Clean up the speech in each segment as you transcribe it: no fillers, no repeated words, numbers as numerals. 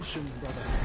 caution, brother.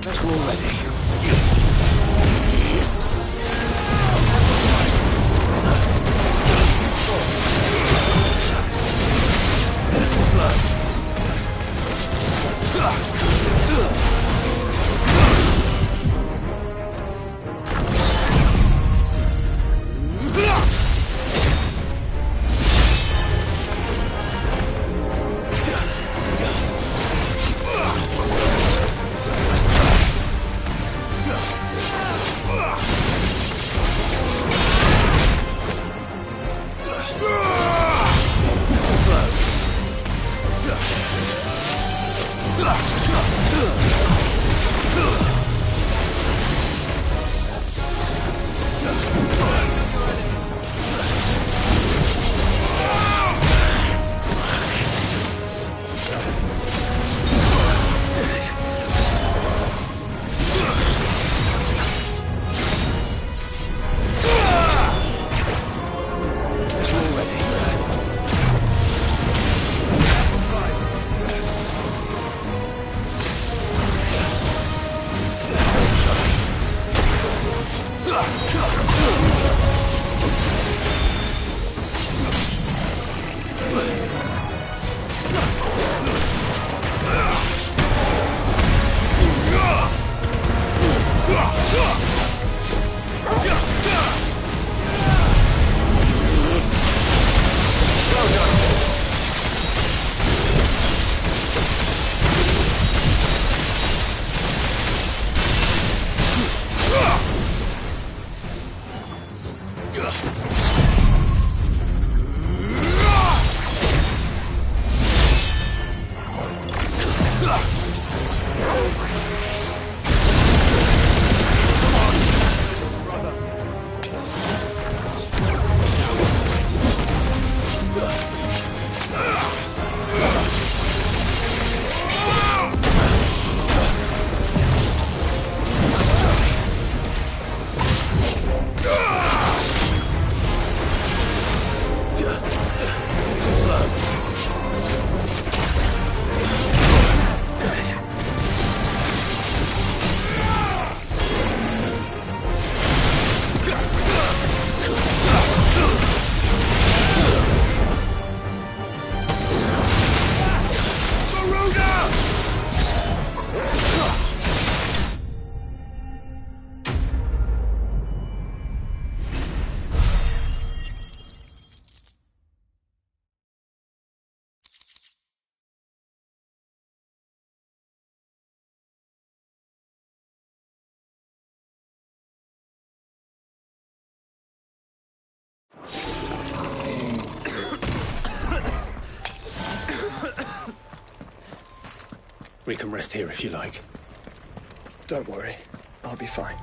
Better already. We can rest here if you like. Don't worry. I'll be fine.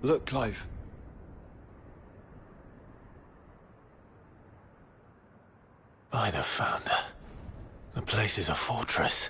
Look, Clive. By the Founder. The place is a fortress.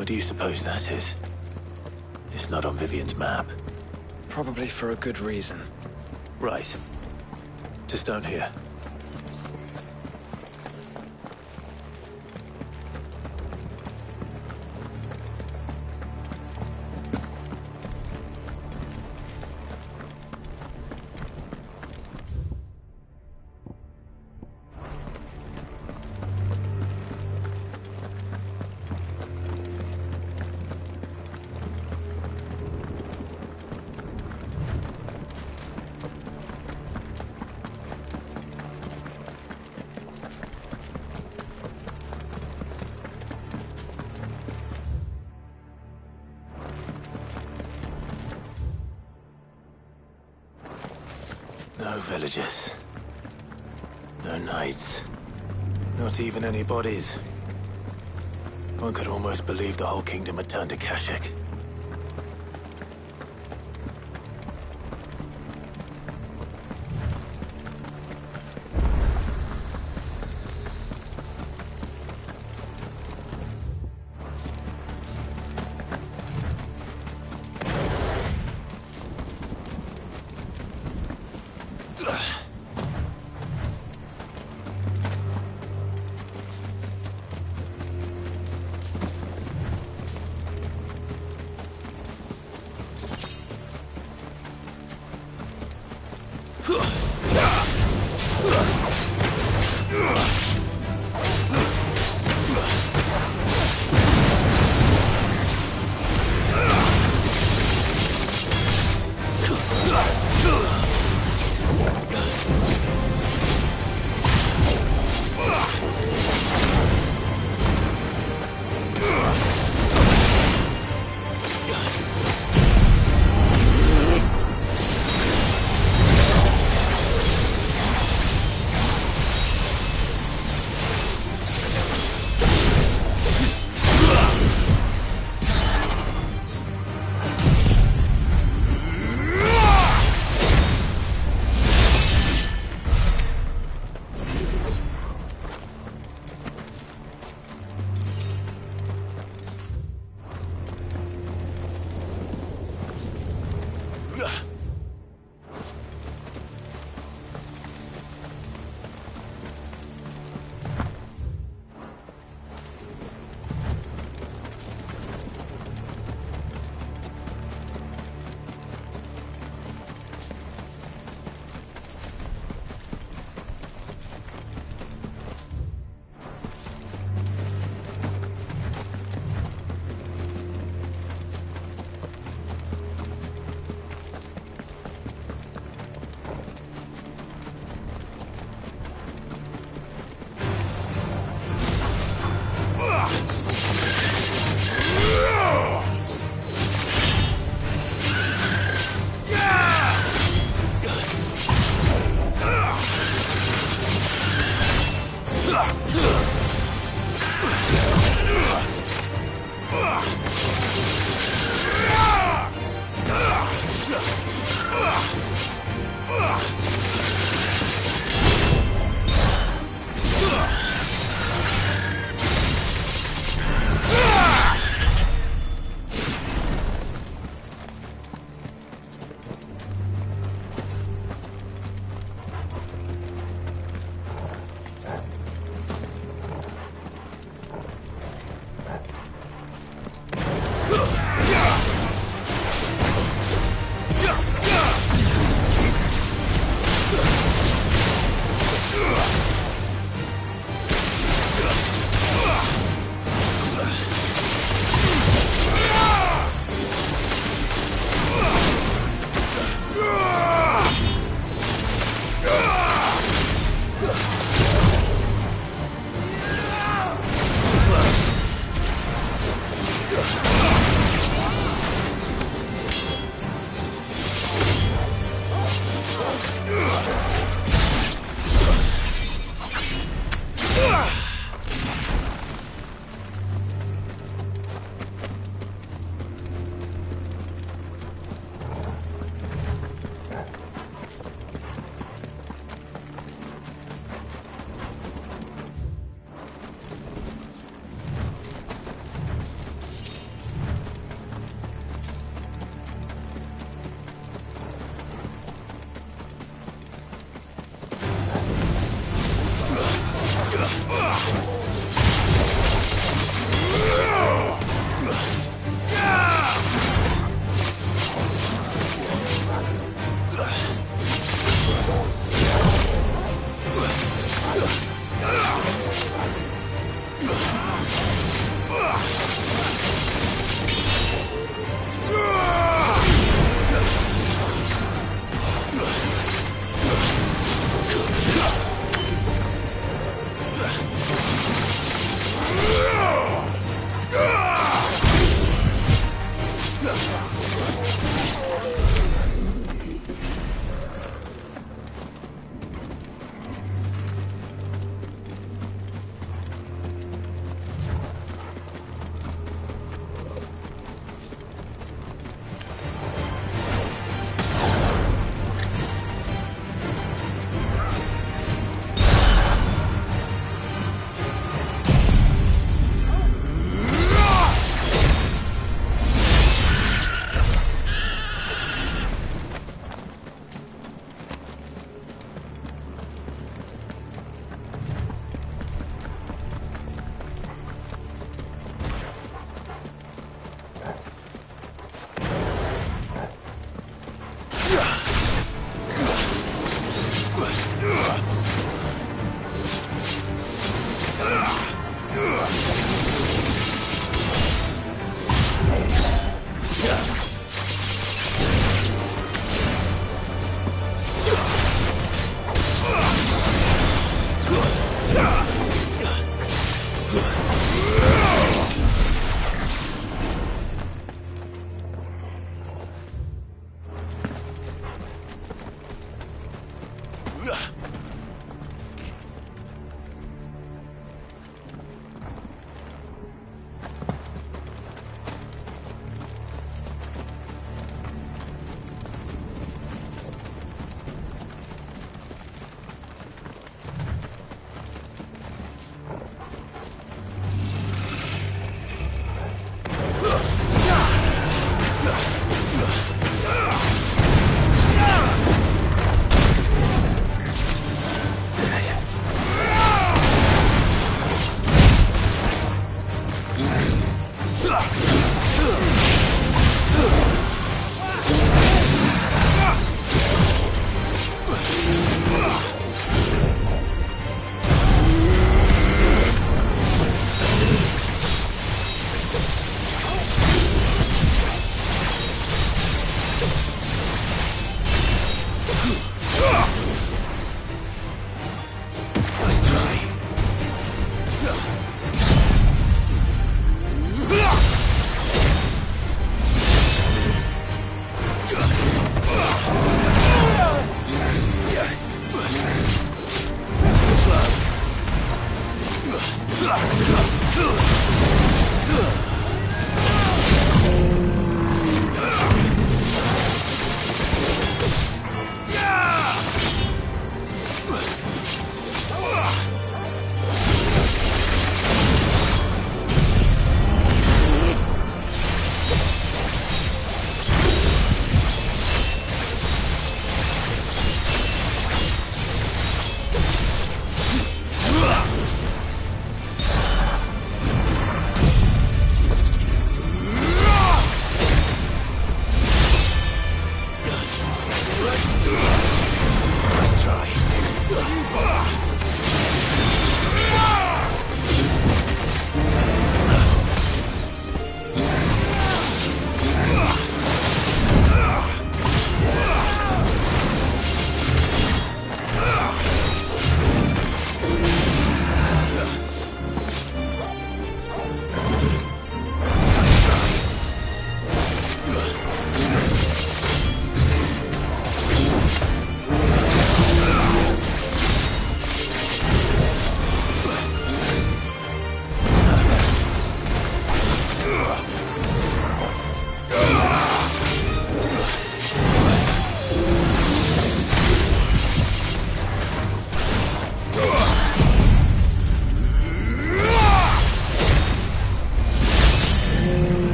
What do you suppose that is? It's not on Vivian's map. Probably for a good reason. Right. Just down here. No villagers. No knights. Not even any bodies. One could almost believe the whole kingdom had turned to Kashyyyk.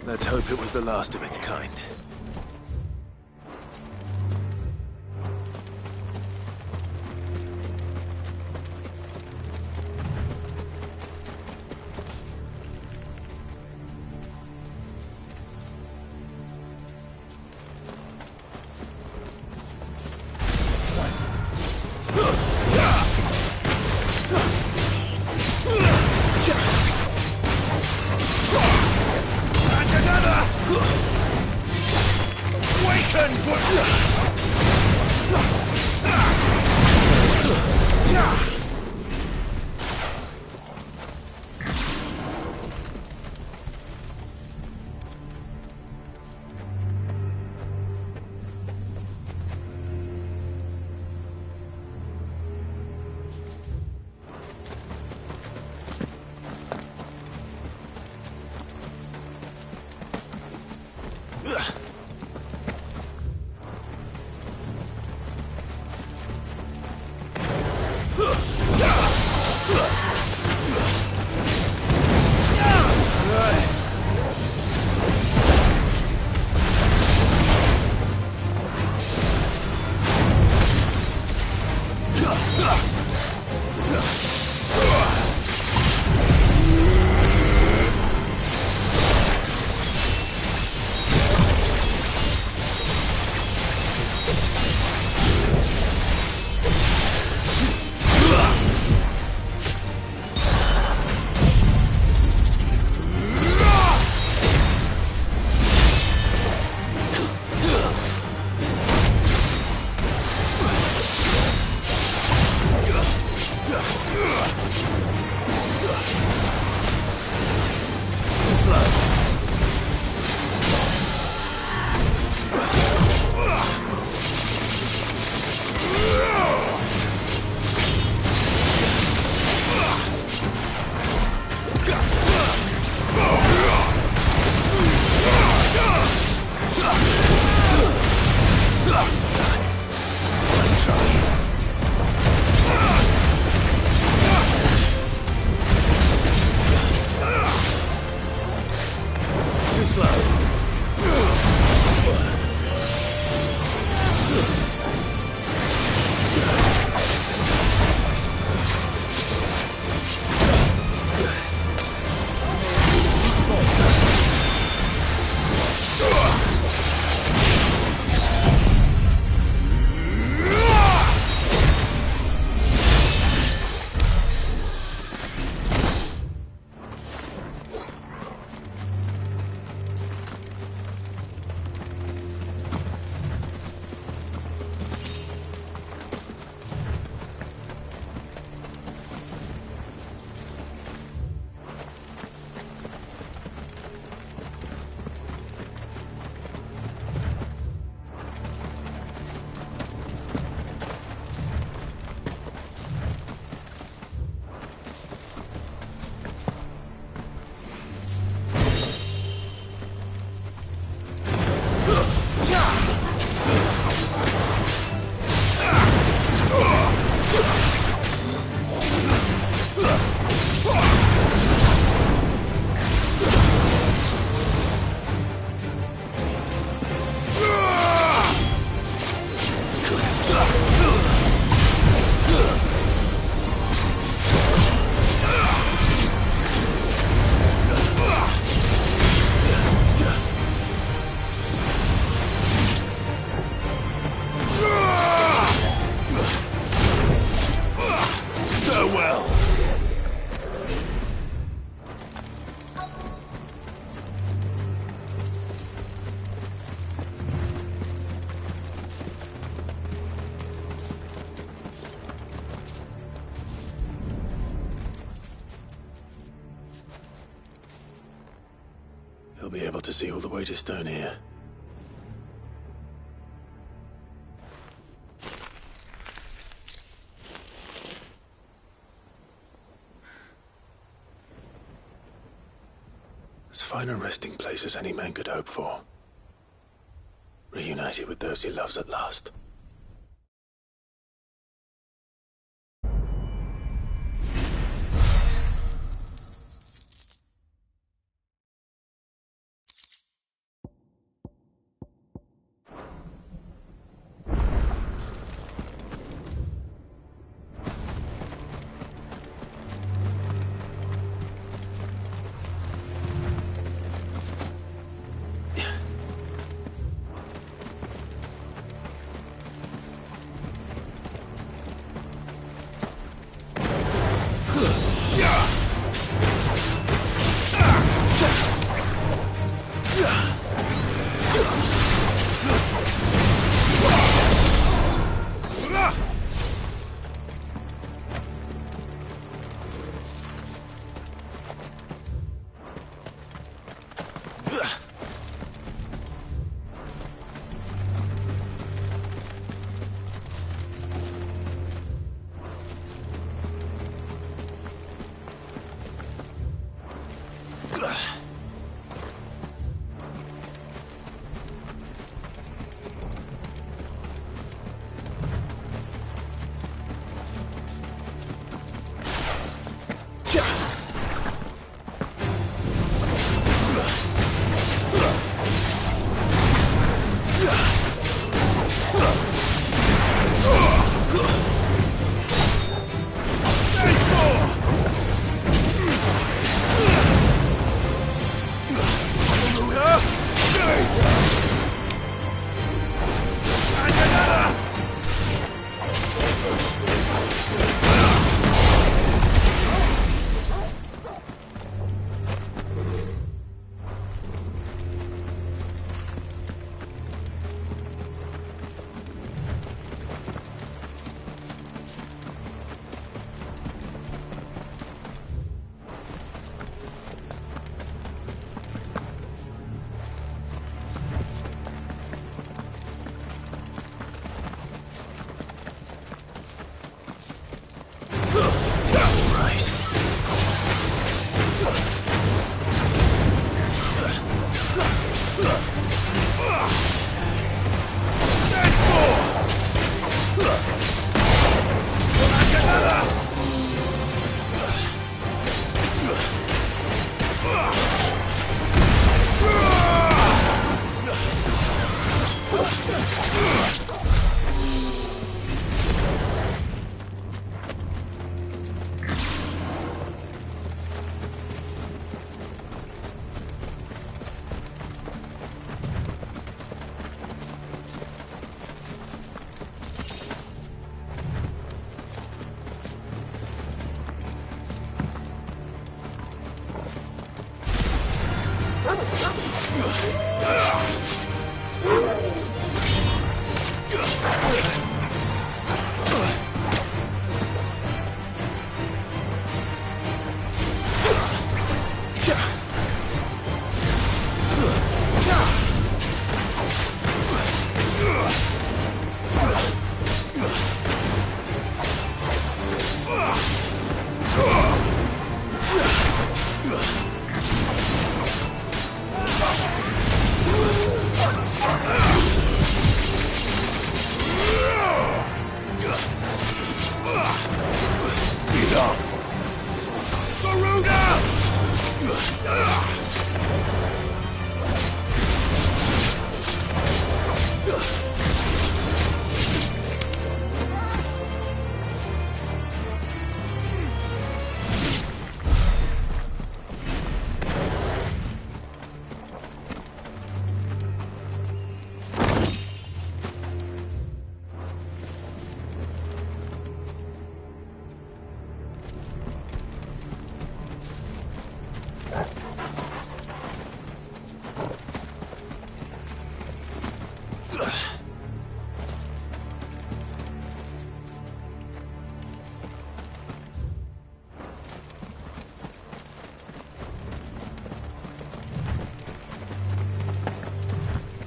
Let's hope it was the last of its kind. He'll be able to see all the way to Stone here. As fine a resting place as any man could hope for. Reunited with those he loves at last.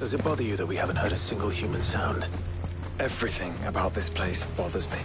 Does it bother you that we haven't heard a single human sound? Everything about this place bothers me.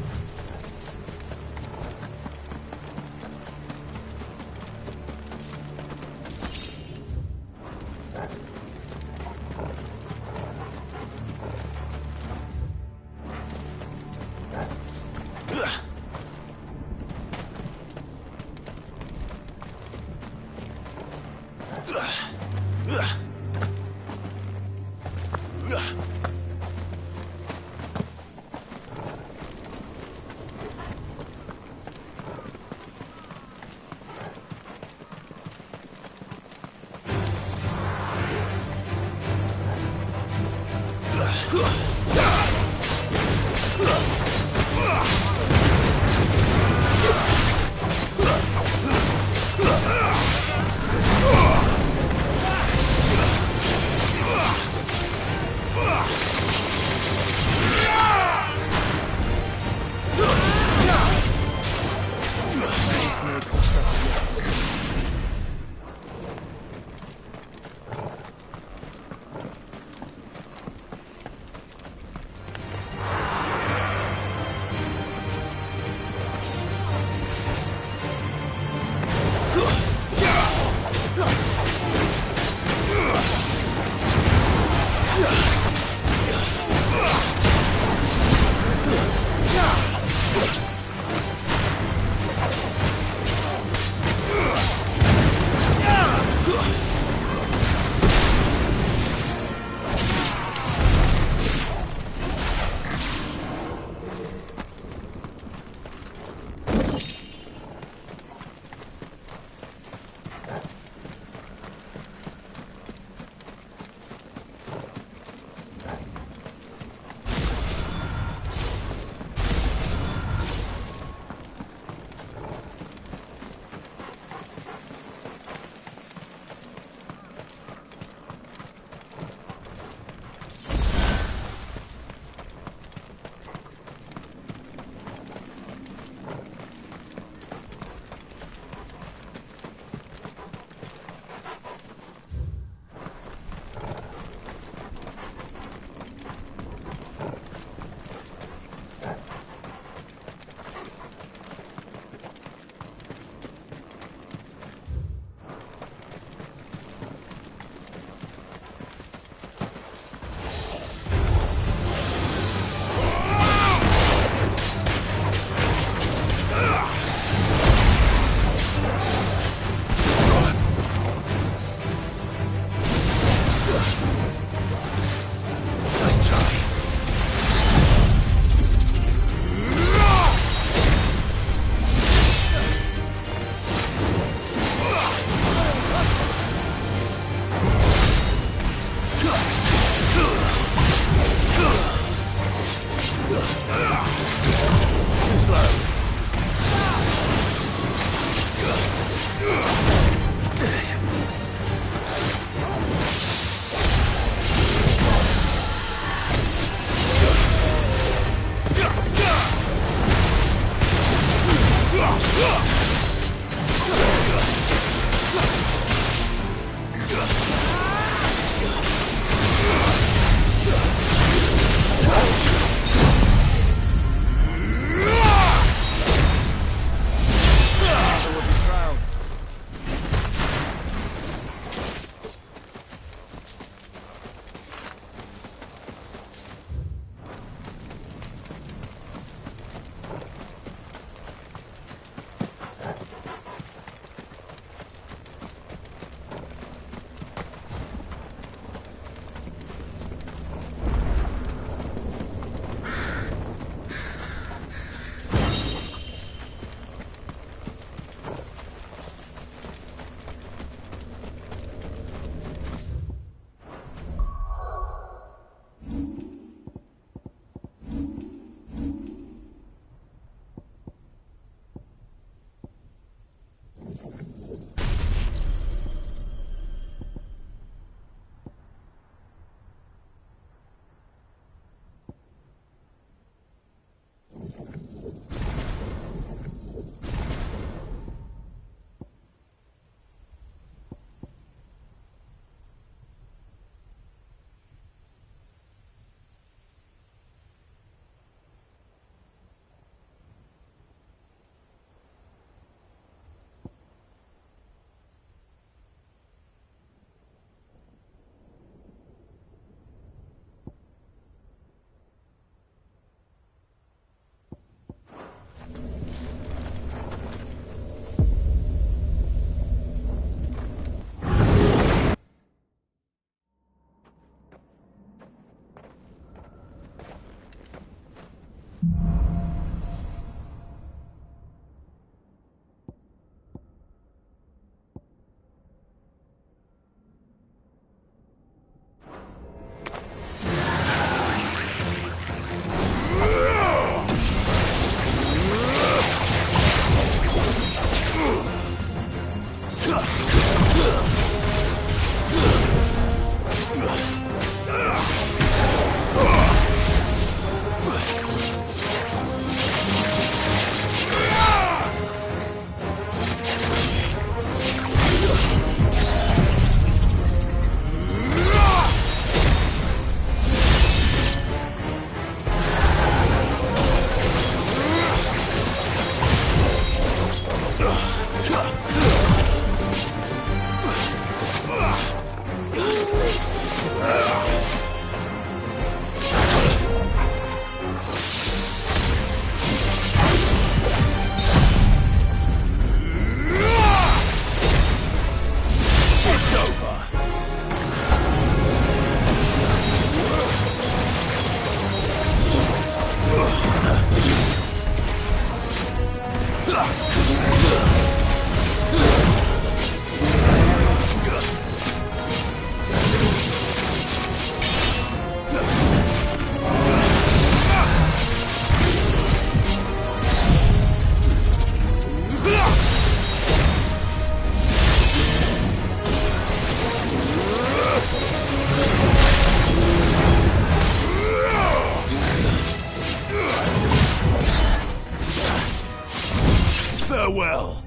Farewell.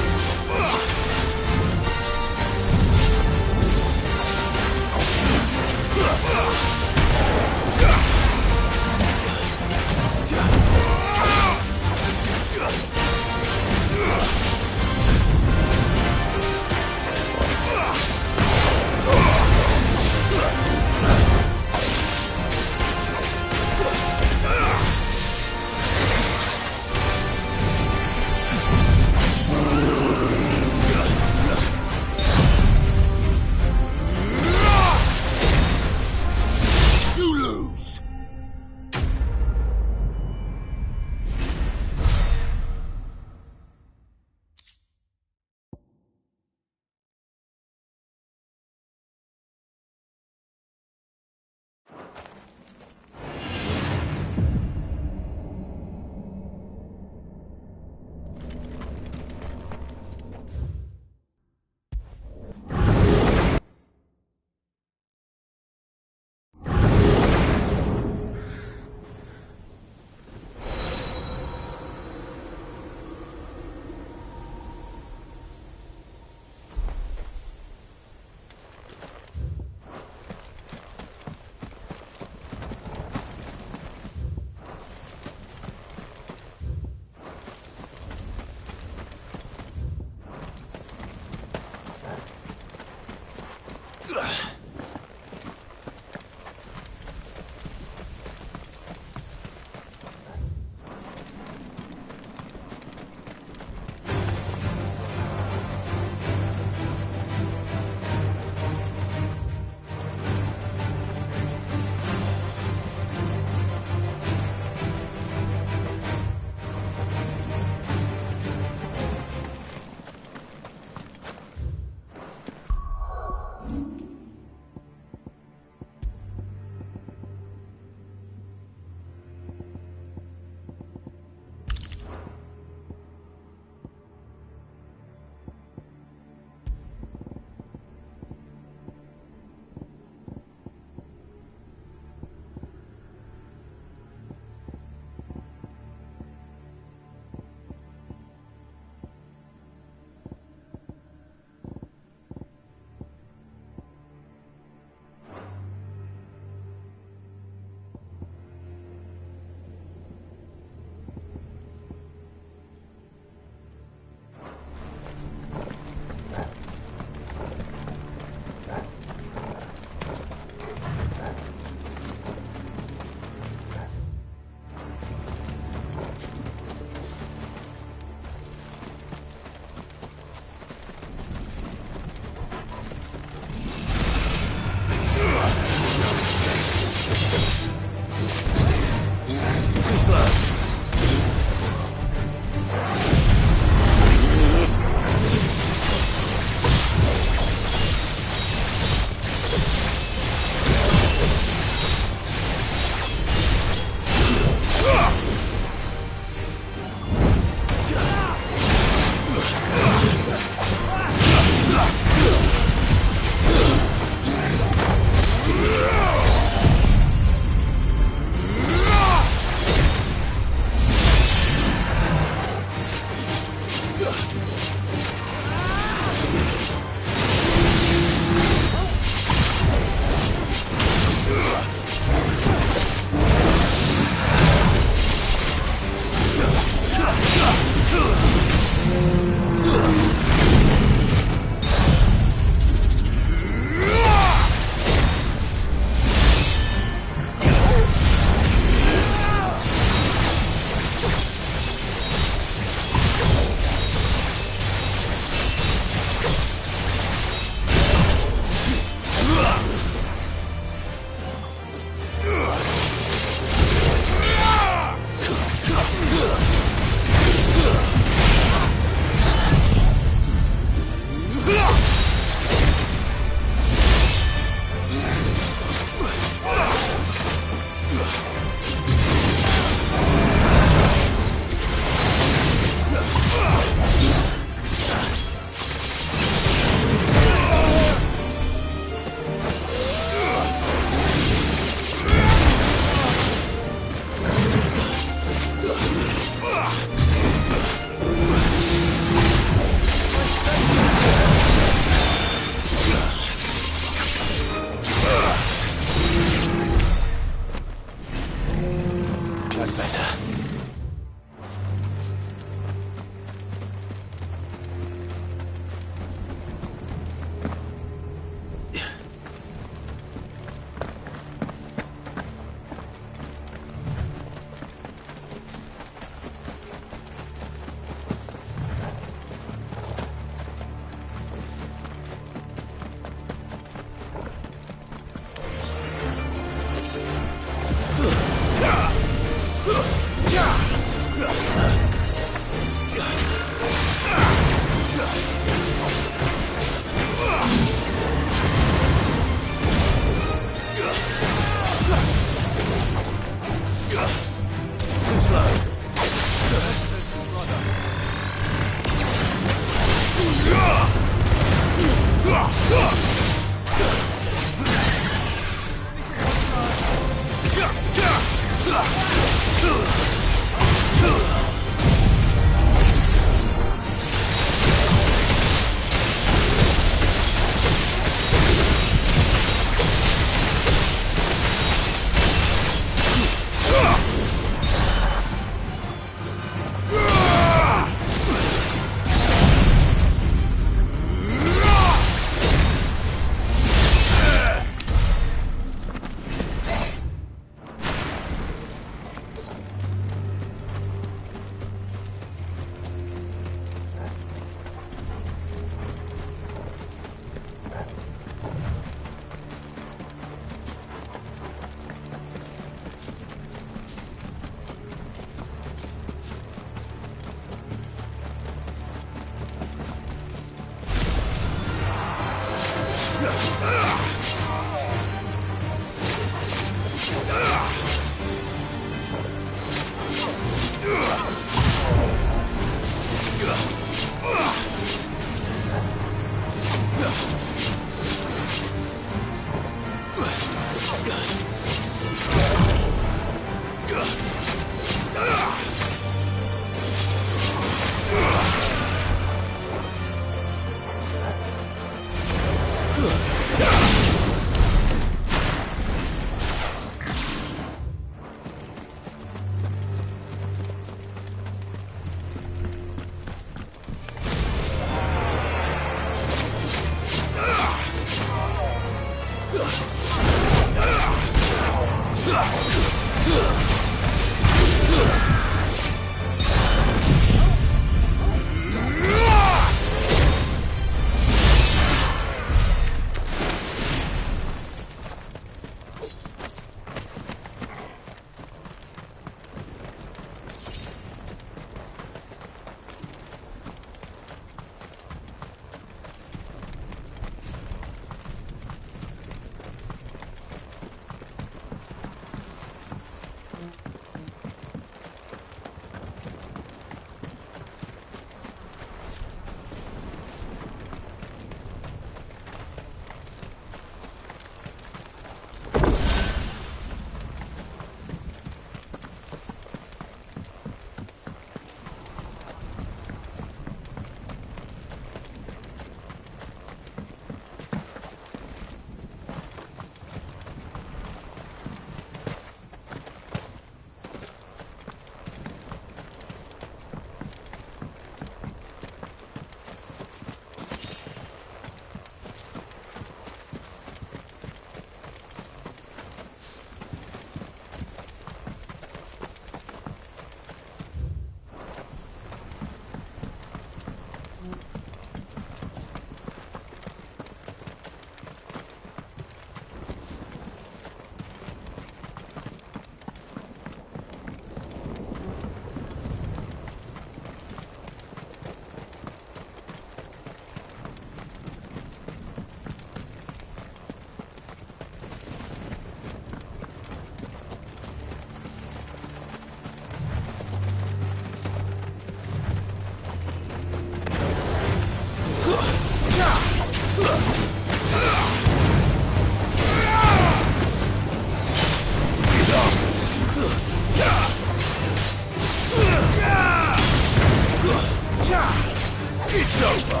It's over!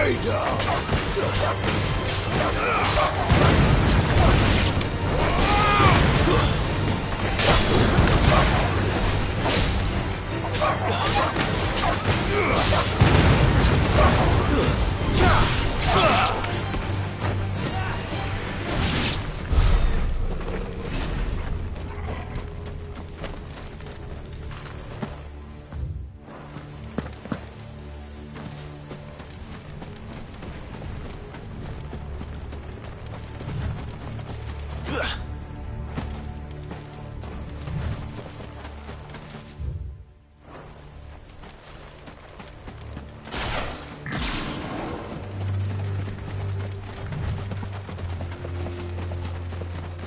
Stay down!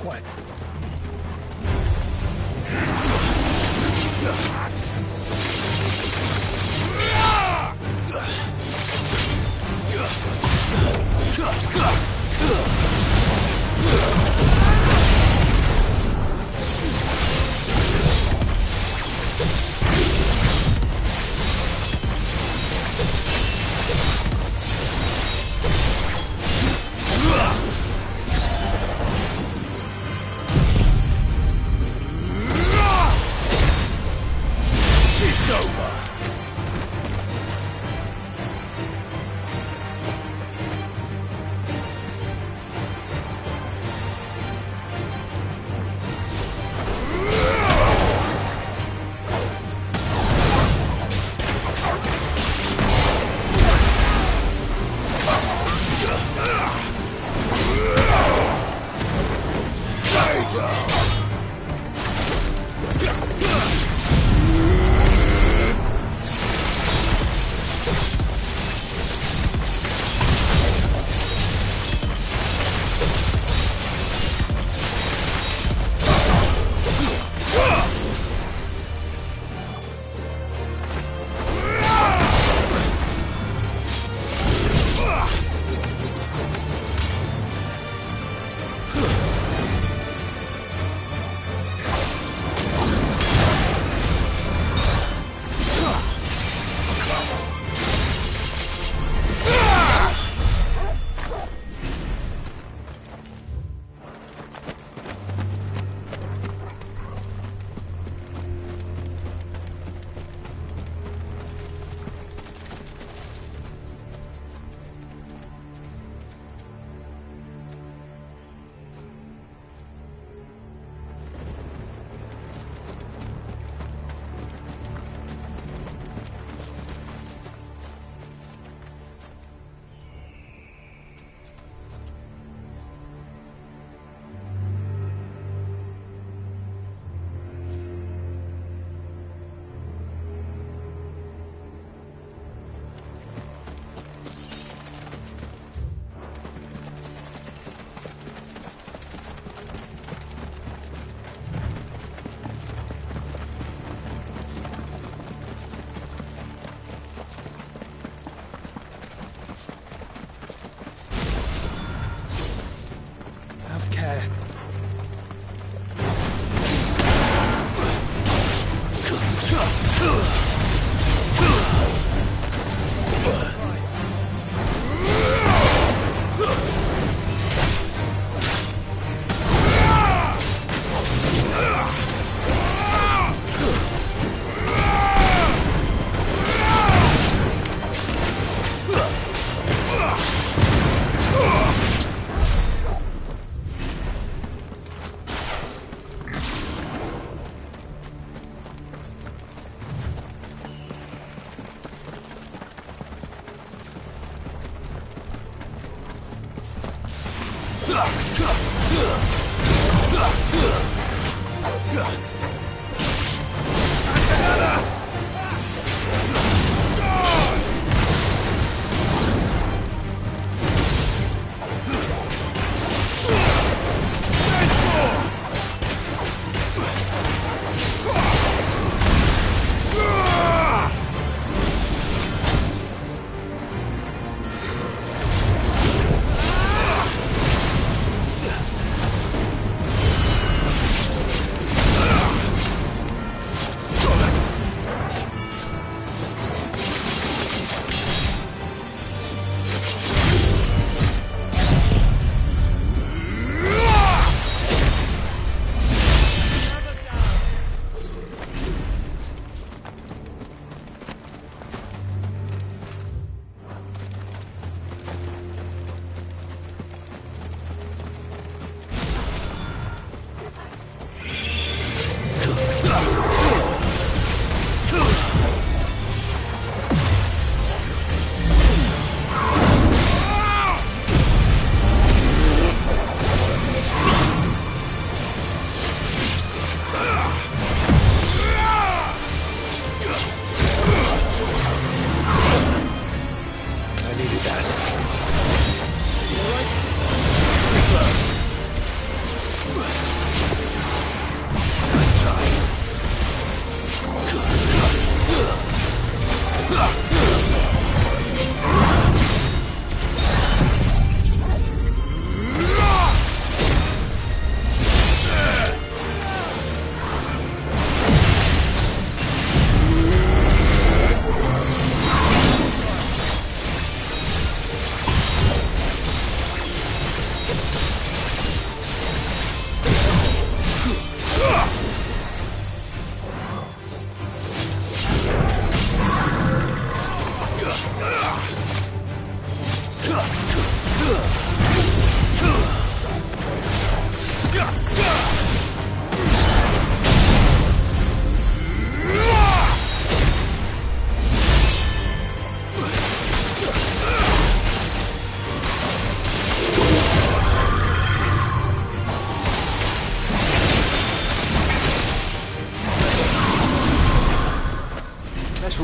Quiet. It's over!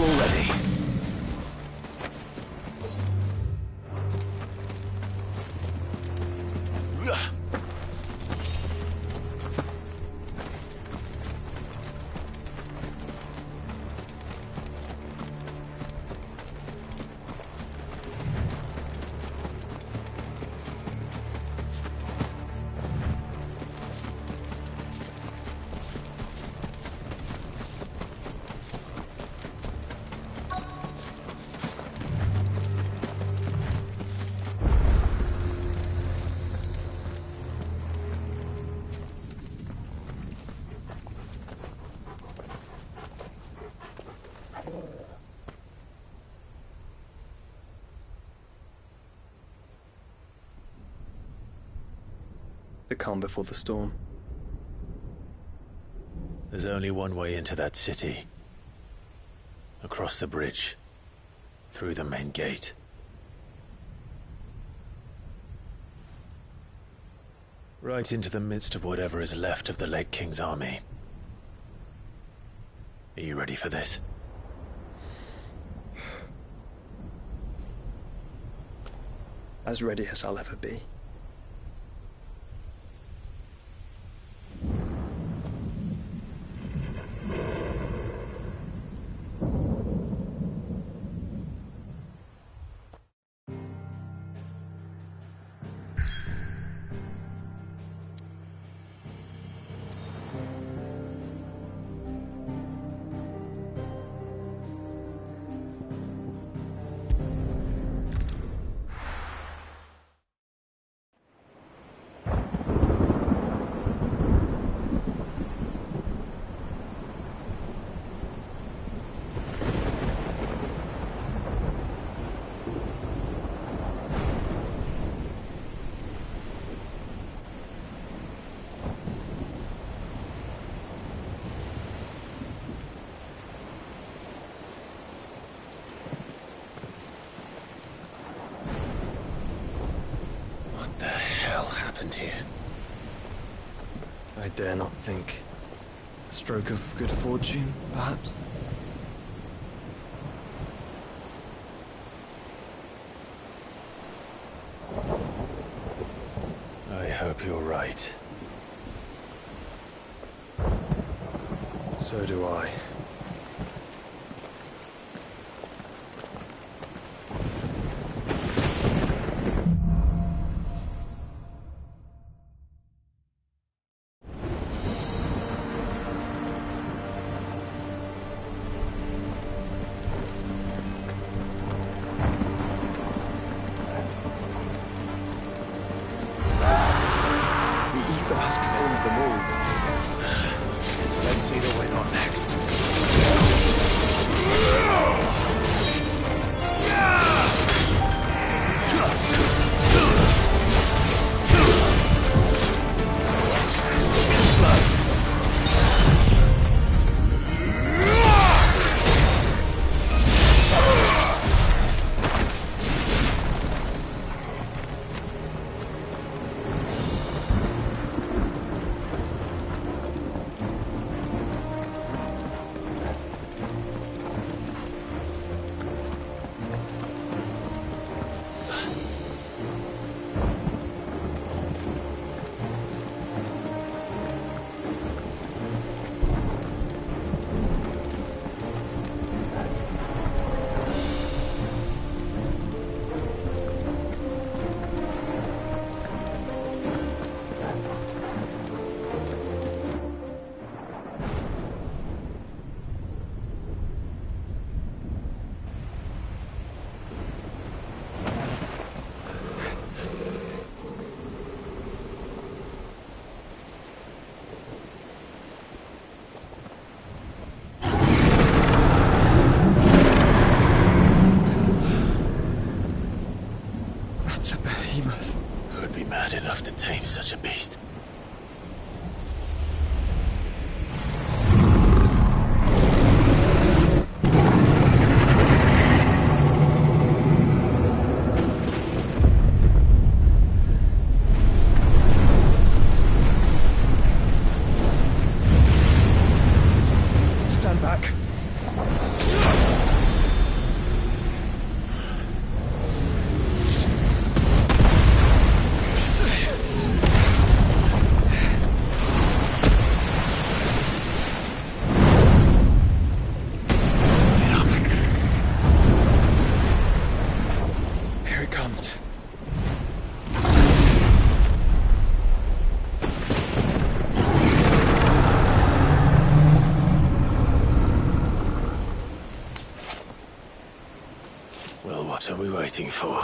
already. The calm before the storm. There's only one way into that city. Across the bridge. Through the main gate. Right into the midst of whatever is left of the late King's army. Are you ready for this? As ready as I'll ever be. What the hell happened here? I dare not think. A stroke of good fortune, perhaps? I hope you're right. So do I. Let's see the way on next. waiting for?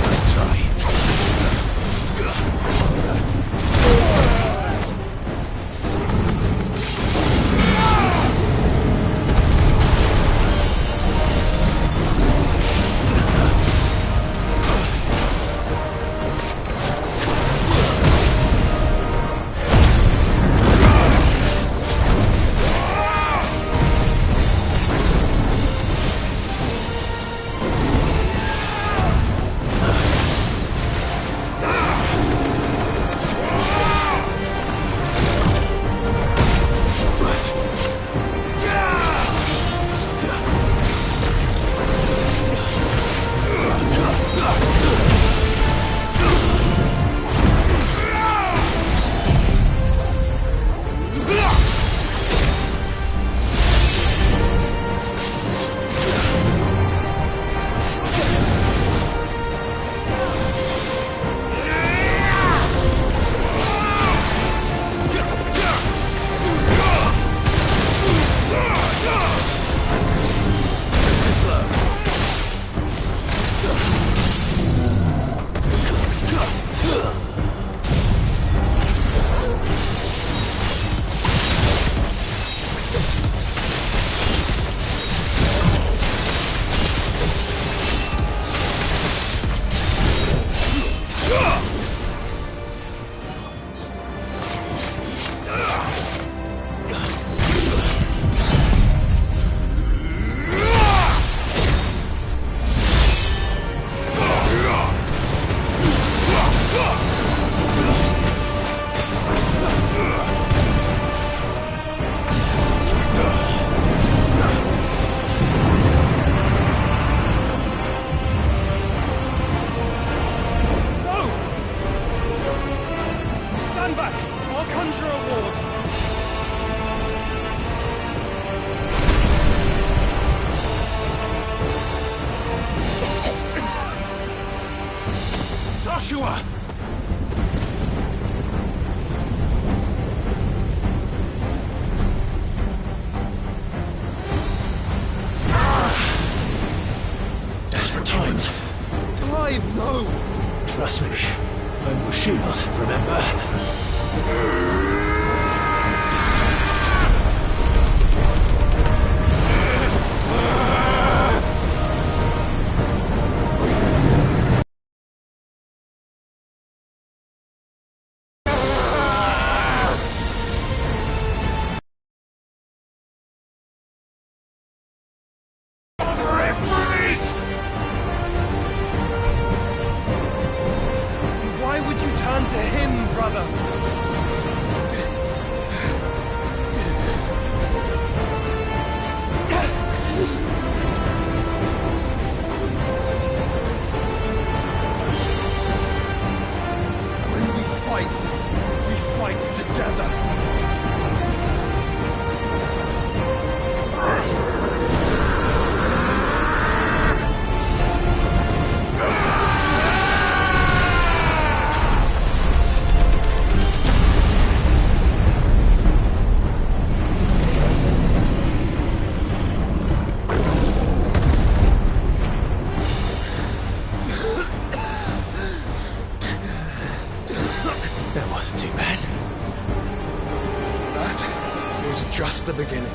Nice try. Joshua! Desperate times. Clive, no! Trust me. I'm your shield, remember? Why would you turn to him, brother? When we fight together. That wasn't too bad. That was just the beginning.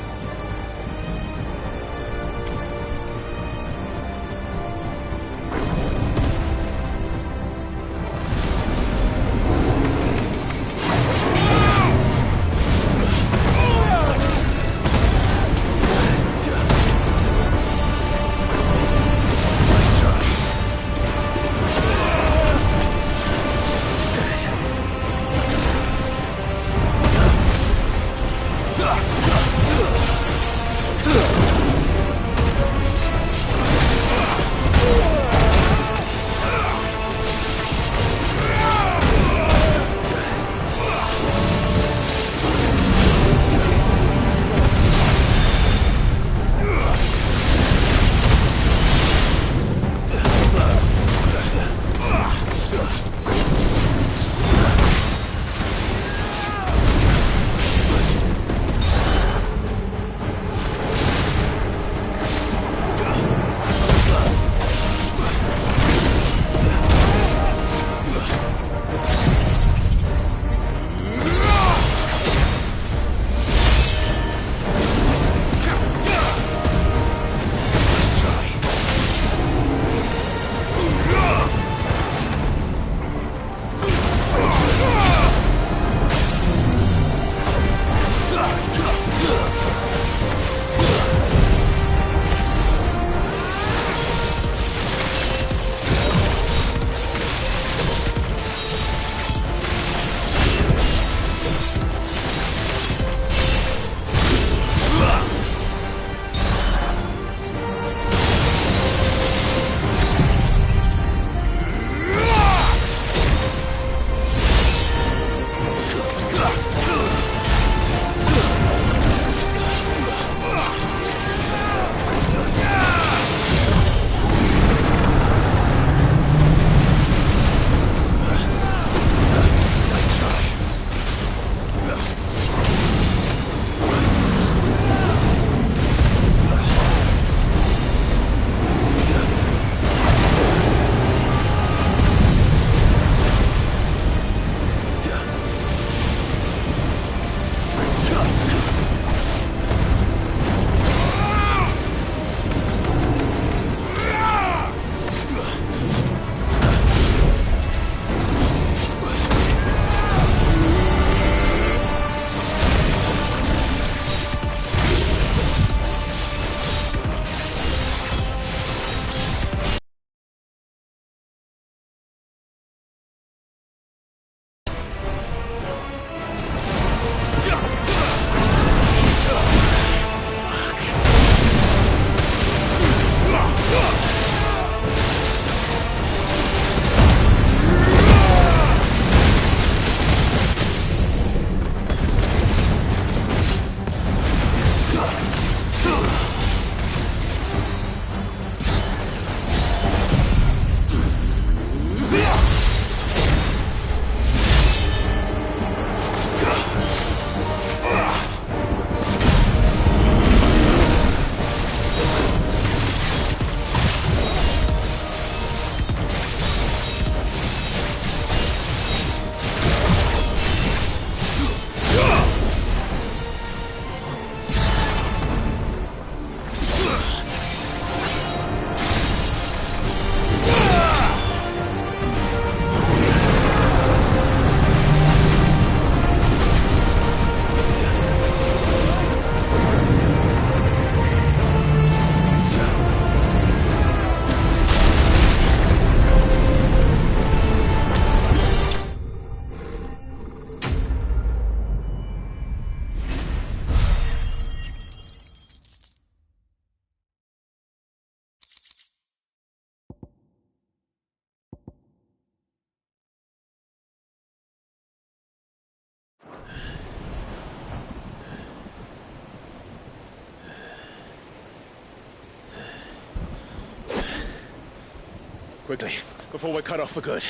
Quickly, before we're cut off for good.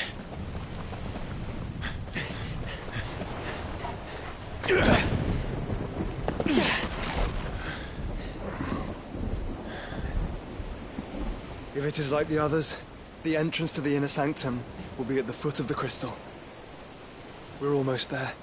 If it is like the others, the entrance to the inner sanctum will be at the foot of the crystal. We're almost there.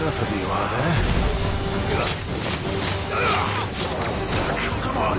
Enough of you, are there? Come on!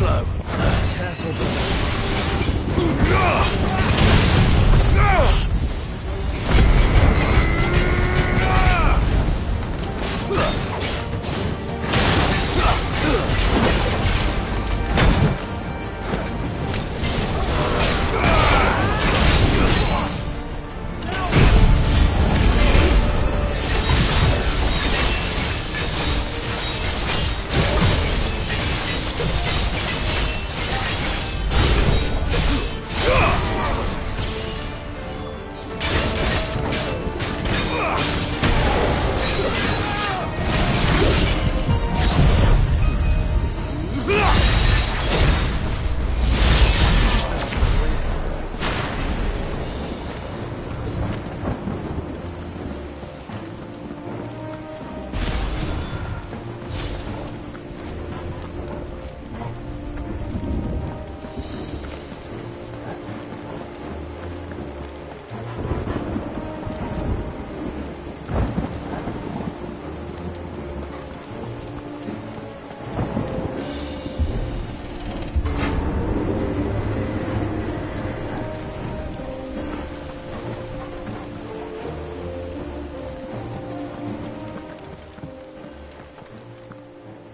slow. Careful.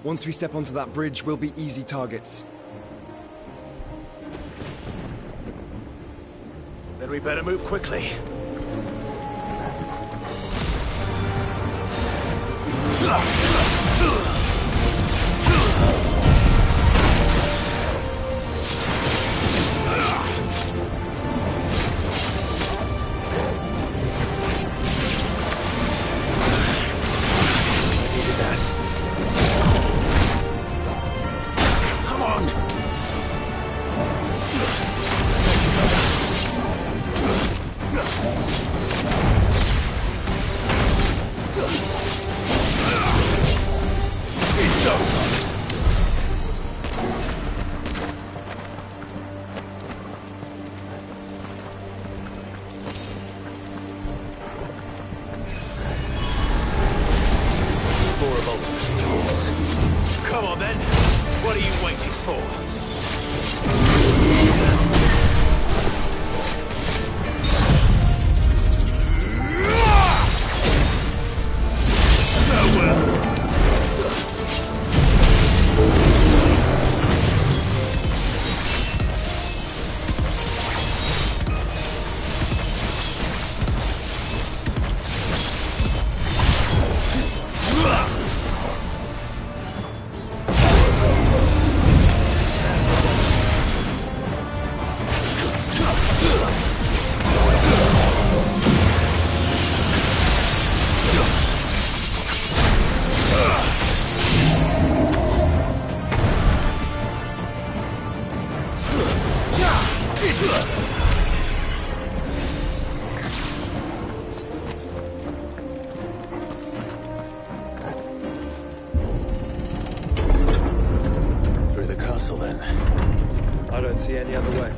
Once we step onto that bridge, we'll be easy targets. Then we better move quickly. Come on then. What are you waiting for? Through the castle, then. I don't see any other way.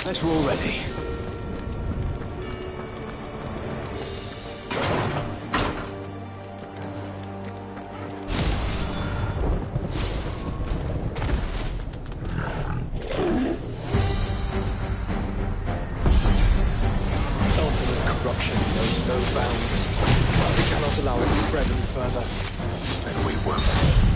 Better already. Elton's corruption knows no bounds. We cannot allow it to spread any further. Then we won't.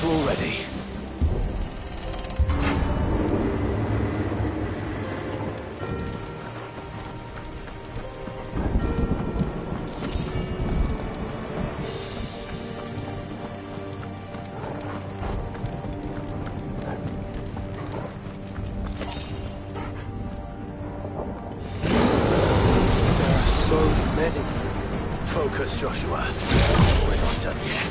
Already. There are so many. Focus, Joshua. We're not done yet.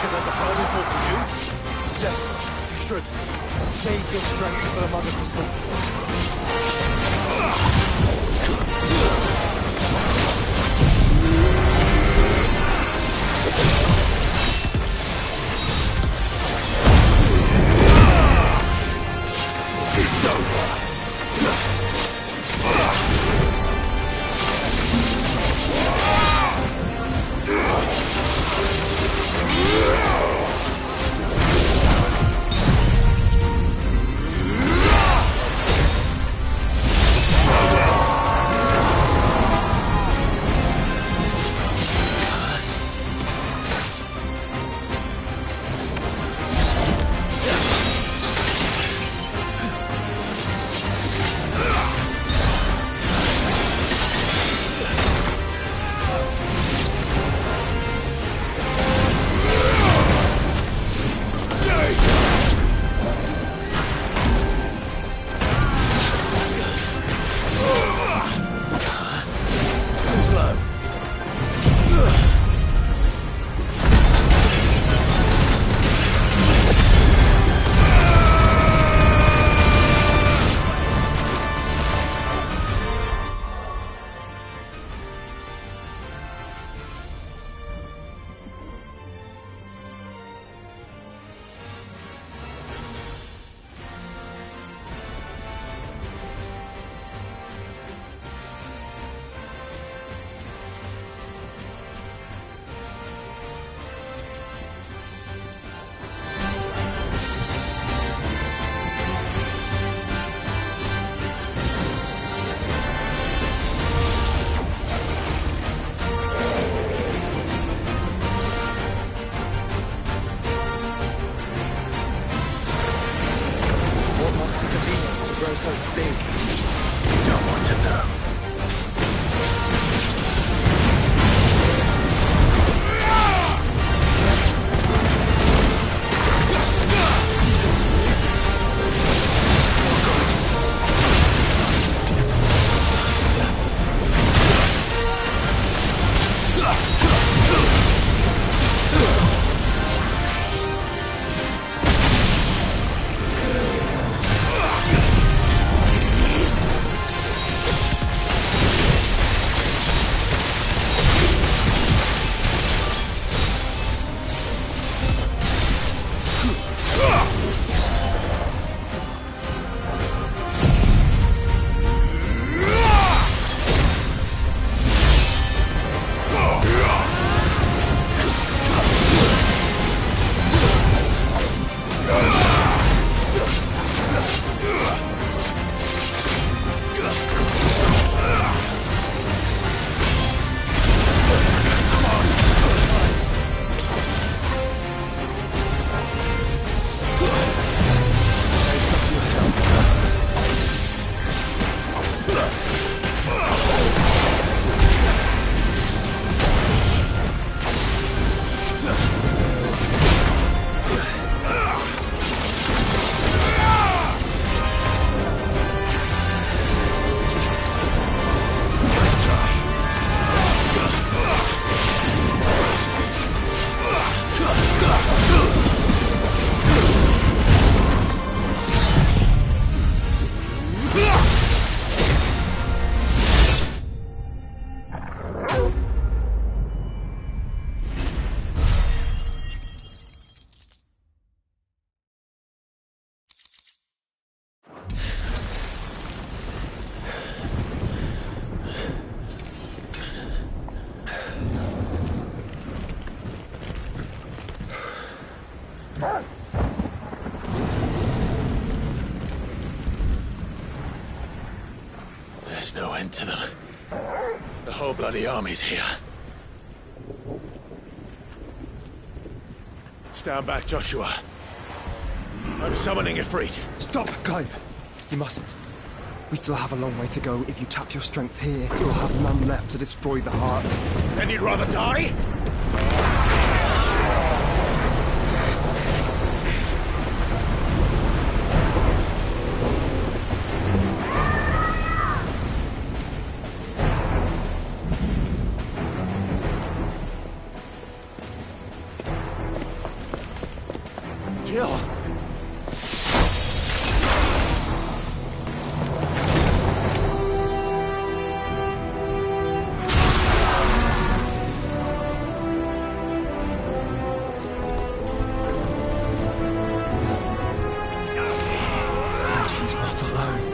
should let the problem fall to you? Yes, you should. Save your strength for the Mother Crystal. It's over. So big. You don't want to know. There's no end to them. The whole bloody army's here. Stand back, Joshua. I'm summoning Ifrit. Stop, Clive! You mustn't. We still have a long way to go. If you tap your strength here, you'll have none left to destroy the heart. Then you'd rather die? still. She's not alone.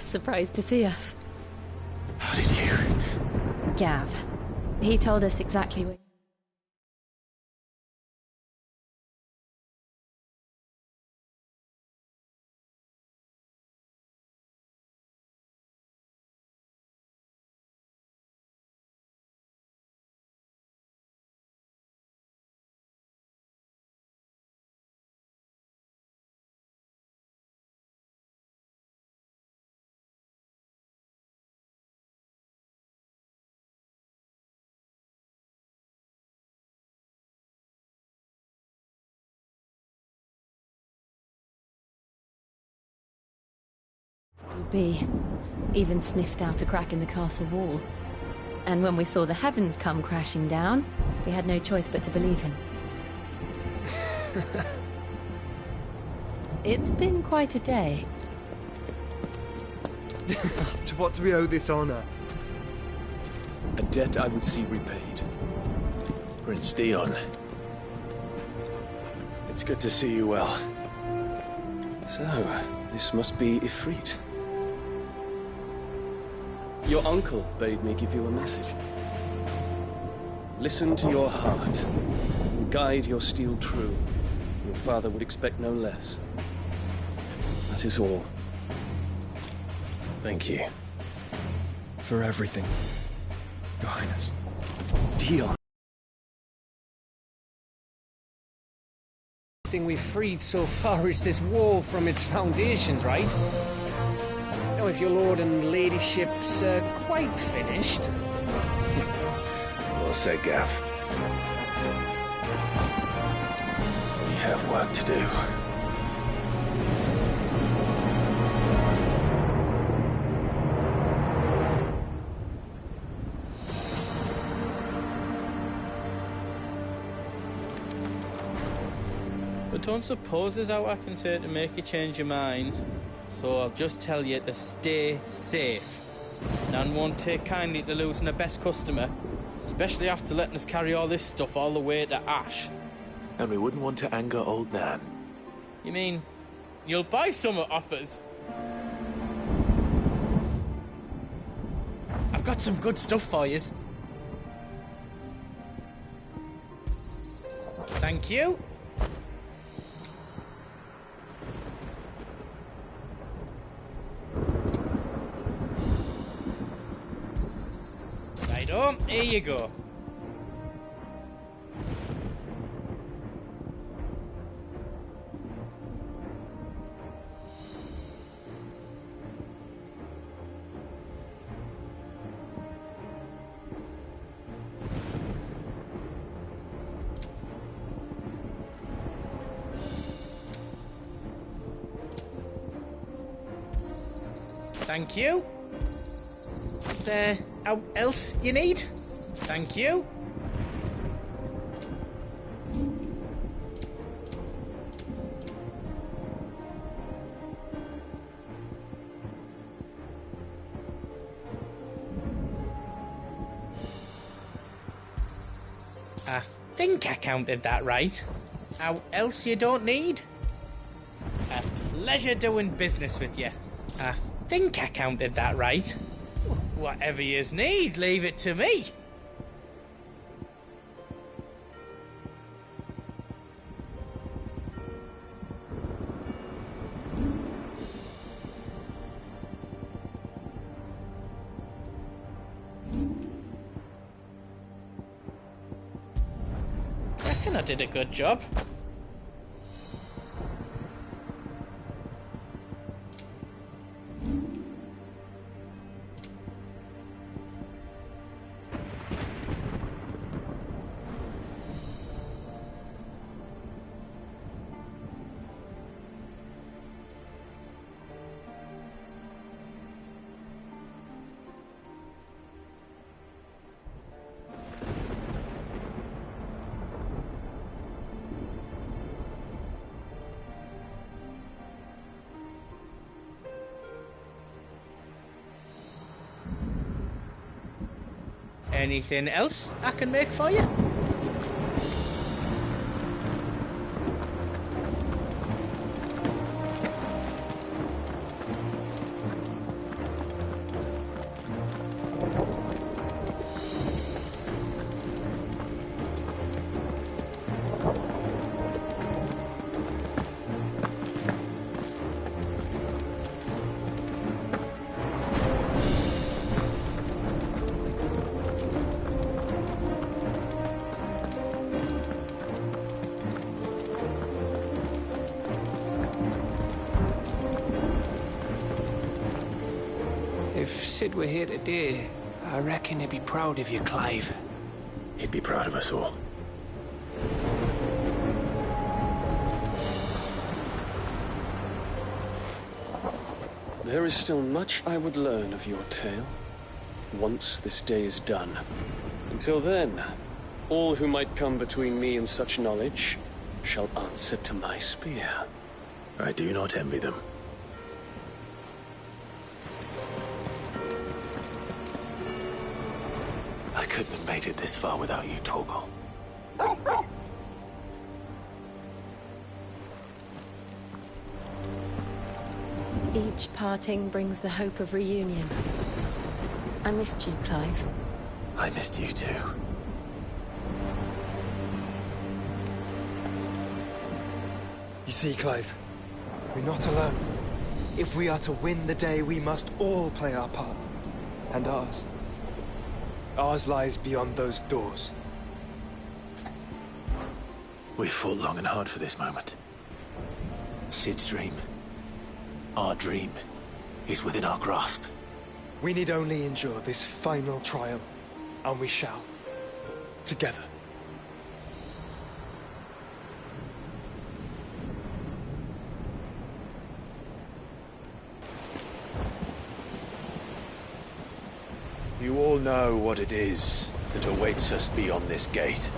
Surprised to see us. How did you? Gav. He told us exactly what... be. Even sniffed out a crack in the castle wall. And when we saw the heavens come crashing down, we had no choice but to believe him. It's been quite a day. To what do we owe this honor? A debt I would see repaid. Prince Dion. It's good to see you well. So, this must be Ifrit. Your uncle bade me give you a message. Listen to your heart, and guide your steel true. Your father would expect no less. That is all. Thank you. For everything, Your Highness. Dion. The thing we've freed so far is this wall from its foundations, right? Now, if your lord and ladyship's quite finished... Well said, Gav. We have work to do. But don't suppose there's out I can say to make you change your mind. So I'll just tell you to stay safe. Nan won't take kindly to losing her best customer, especially after letting us carry all this stuff all the way to Ash. And we wouldn't want to anger old Nan. You mean, you'll buy some off us? I've got some good stuff for yous. Thank you. Righto, here you go. Thank you. Is there else you need? Thank you. I think I counted that right. How else you don't need? A pleasure doing business with you. I think I counted that right. Whatever yous need, leave it to me. Reckon I did a good job. Anything else I can make for you? If Sid were here today, I reckon he'd be proud of you, Clive. He'd be proud of us all. There is still much I would learn of your tale, once this day is done. Until then, all who might come between me and such knowledge shall answer to my spear. I do not envy them. I couldn't have made it this far without you, Torgal. Each parting brings the hope of reunion. I missed you, Clive. I missed you too. You see, Clive, we're not alone. If we are to win the day, we must all play our part. And ours. Ours lies beyond those doors. We've fought long and hard for this moment. Sid's dream, our dream, is within our grasp. We need only endure this final trial, and we shall. Together. You all know what it is that awaits us beyond this gate.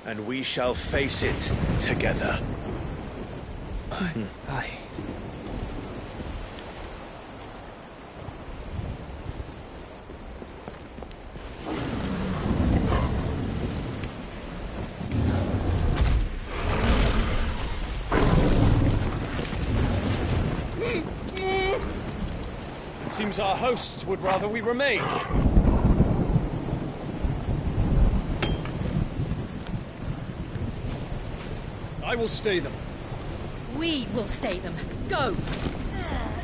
And we shall face it together. Aye. It seems our hosts would rather we remain. I will stay them. We will stay them. Go!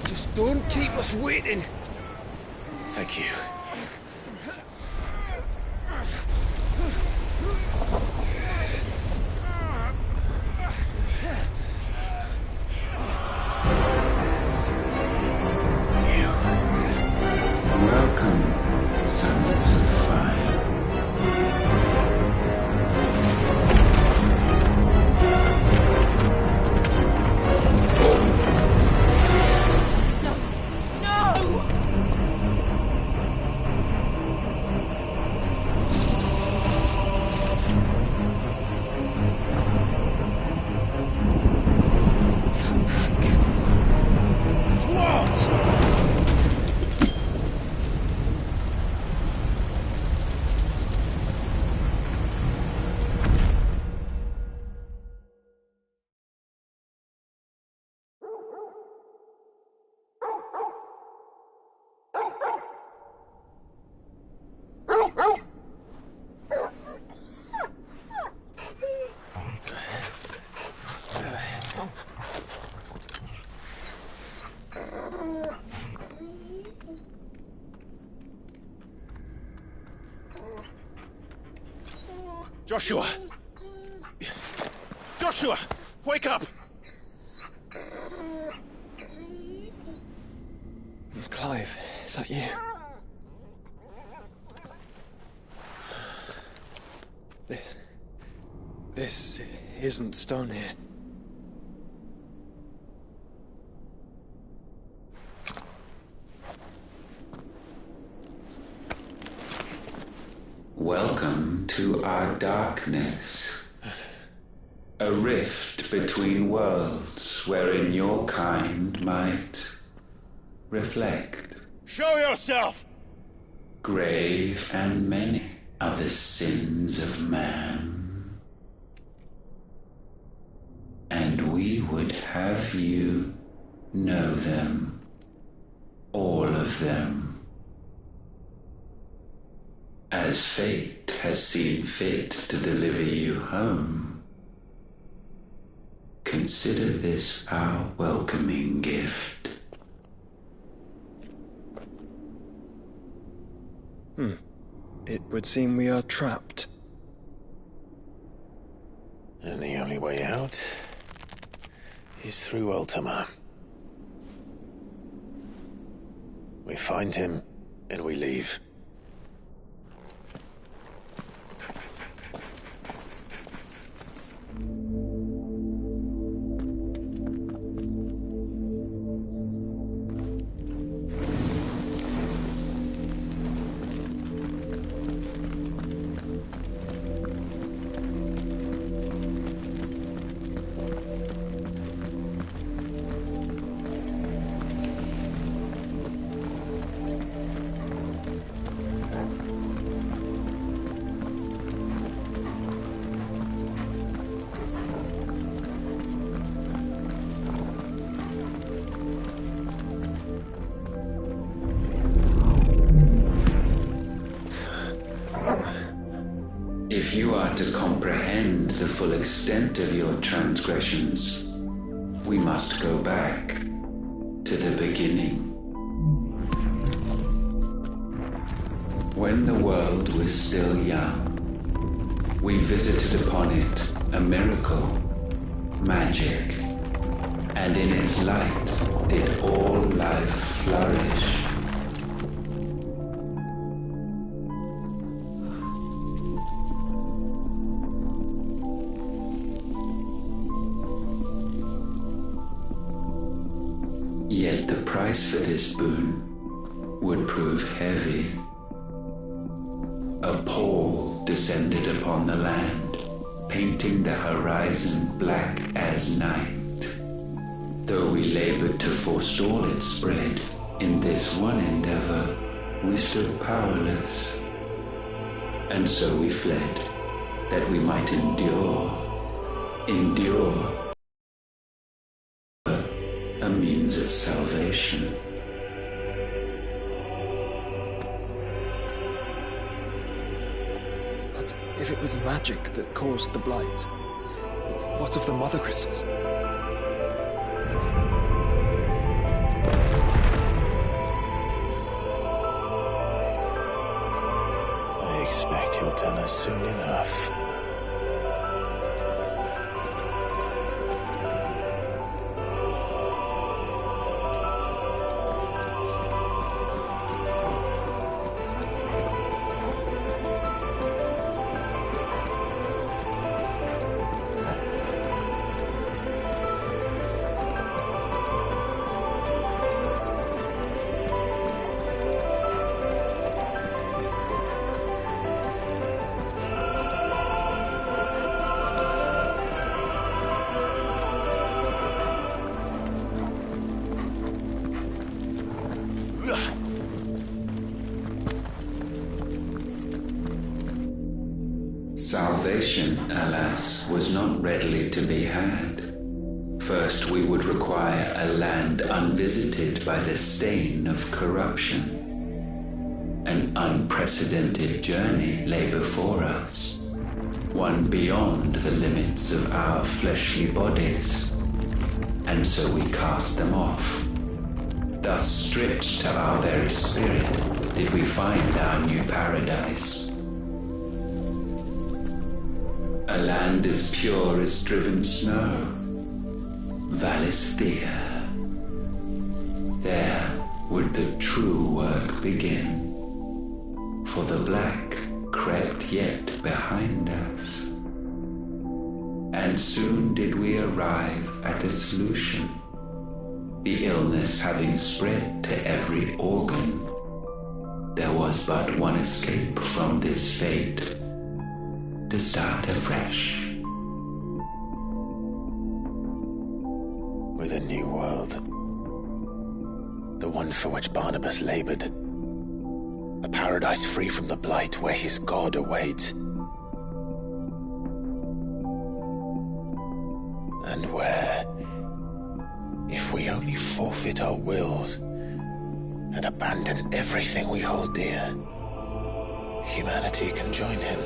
Just don't keep us waiting. Thank you. Welcome, sons of fire. Joshua! Joshua! Wake up! Clive, is that you? This isn't stone here. Welcome to our darkness. A rift between worlds wherein your kind might reflect. Show yourself! Grave and many are the sins of man. And we would have you know them, all of them, as fate has seen fit to deliver you home. Consider this our welcoming gift. It would seem we are trapped. And the only way out is through Ultima. We find him, and we leave. If you are to comprehend the full extent of your transgressions, we must go back to the beginning. When the world was still young, we visited upon it a miracle, magic, and in its light did all life flourish. Yet the price for this boon would prove heavy. A pall descended upon the land, painting the horizon black as night. Though we labored to forestall its spread, in this one endeavor we stood powerless. And so we fled, that we might endure a means of salvation. But if it was magic that caused the blight, what of the mother crystals? I expect he'll tell us soon enough. Salvation, alas, was not readily to be had. First, we would require a land unvisited by the stain of corruption. An unprecedented journey lay before us, one beyond the limits of our fleshly bodies. And so we cast them off. Thus, stripped to our very spirit, did we find our new paradise. A land as pure as driven snow, Valisthea. There would the true work begin, for the black crept yet behind us. And soon did we arrive at a solution, the illness having spread to every organ. There was but one escape from this fate, to start afresh. With a new world. The one for which Barnabas labored. A paradise free from the blight where his God awaits. And where, if we only forfeit our wills and abandon everything we hold dear, humanity can join him.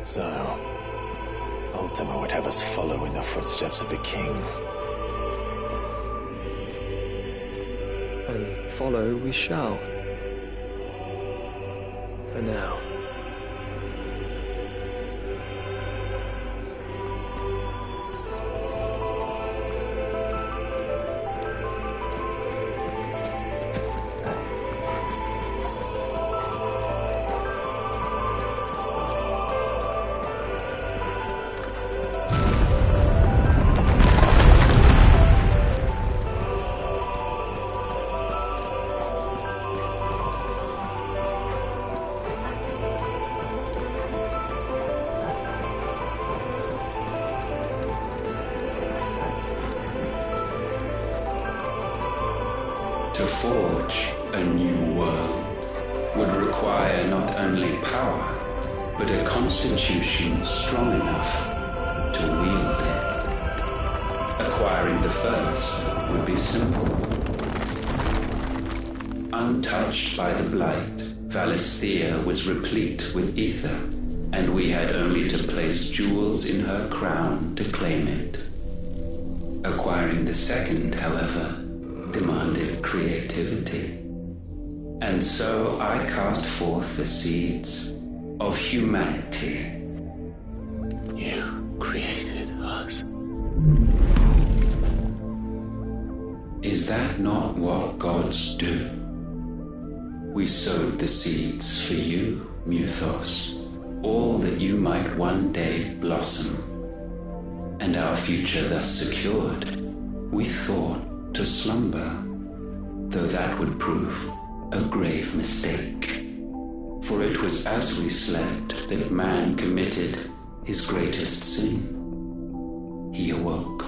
So, Ultima would have us follow in the footsteps of the king. And follow we shall. For now. To forge a new world would require not only power, but a constitution strong enough to wield it. Acquiring the first would be simple. Untouched by the blight, Valisthea was replete with ether, and we had only to place jewels in her crown to claim it. Acquiring the second, however, demanded creativity. And so I cast forth the seeds of humanity. You created us. Is that not what gods do? We sowed the seeds for you, Muthos, all that you might one day blossom. And our future thus secured, we thought to slumber, though that would prove a grave mistake. For it was as we slept that man committed his greatest sin. He awoke.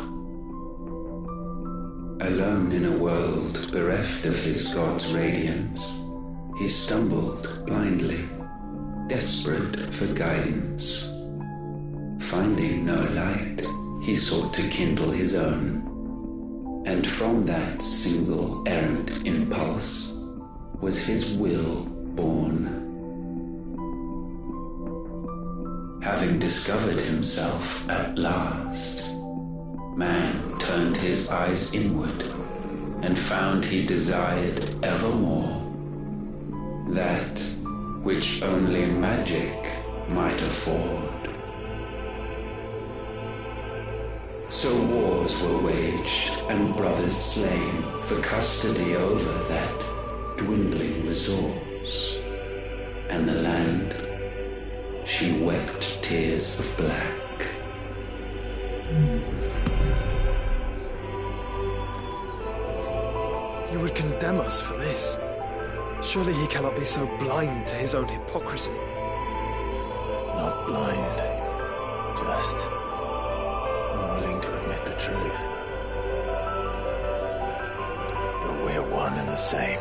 Alone in a world bereft of his God's radiance, he stumbled blindly, desperate for guidance. Finding no light, he sought to kindle his own. And from that single errant impulse was his will born. Having discovered himself at last, man turned his eyes inward and found he desired evermore that which only magic might afford. So wars were waged and brothers slain for custody over that dwindling resource. And the land, she wept tears of black. He would condemn us for this. Surely he cannot be so blind to his own hypocrisy. Not blind, just unwilling to admit the truth. But we're one and the same.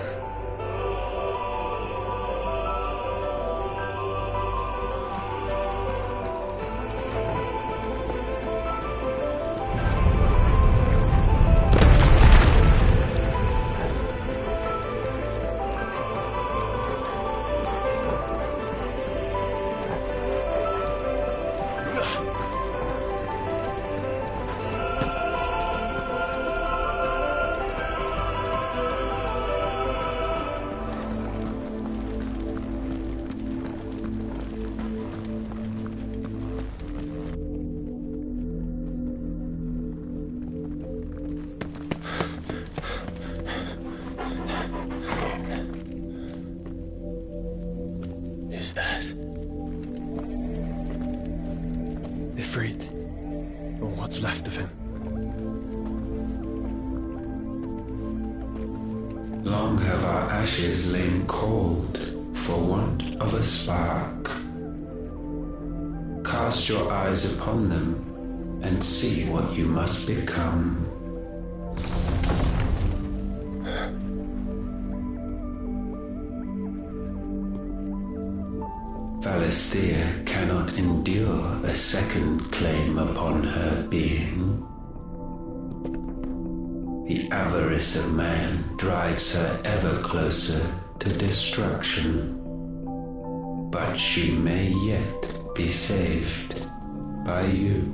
Is that Ifrit, or what's left of him? Long have our ashes lain cold for want of a spark. Cast your eyes upon them and see what you must become. Alastia cannot endure a second claim upon her being. The avarice of man drives her ever closer to destruction. But she may yet be saved by you.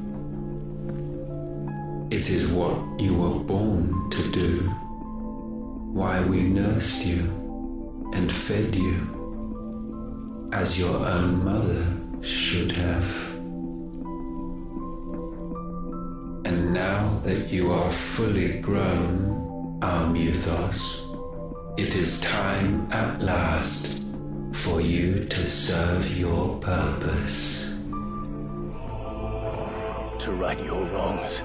It is what you were born to do, why we nursed you and fed you, as your own mother should have. And now that you are fully grown, our Muthos, it is time at last for you to serve your purpose. To right your wrongs.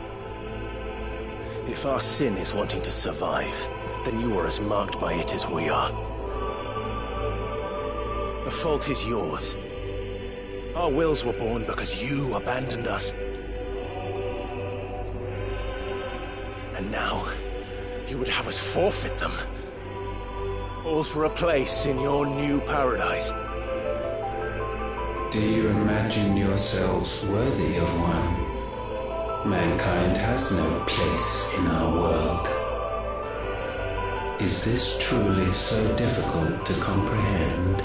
If our sin is wanting to survive, then you are as marked by it as we are. The fault is yours. Our wills were born because you abandoned us. And now, you would have us forfeit them. All for a place in your new paradise. Do you imagine yourselves worthy of one? Mankind has no place in our world. Is this truly so difficult to comprehend?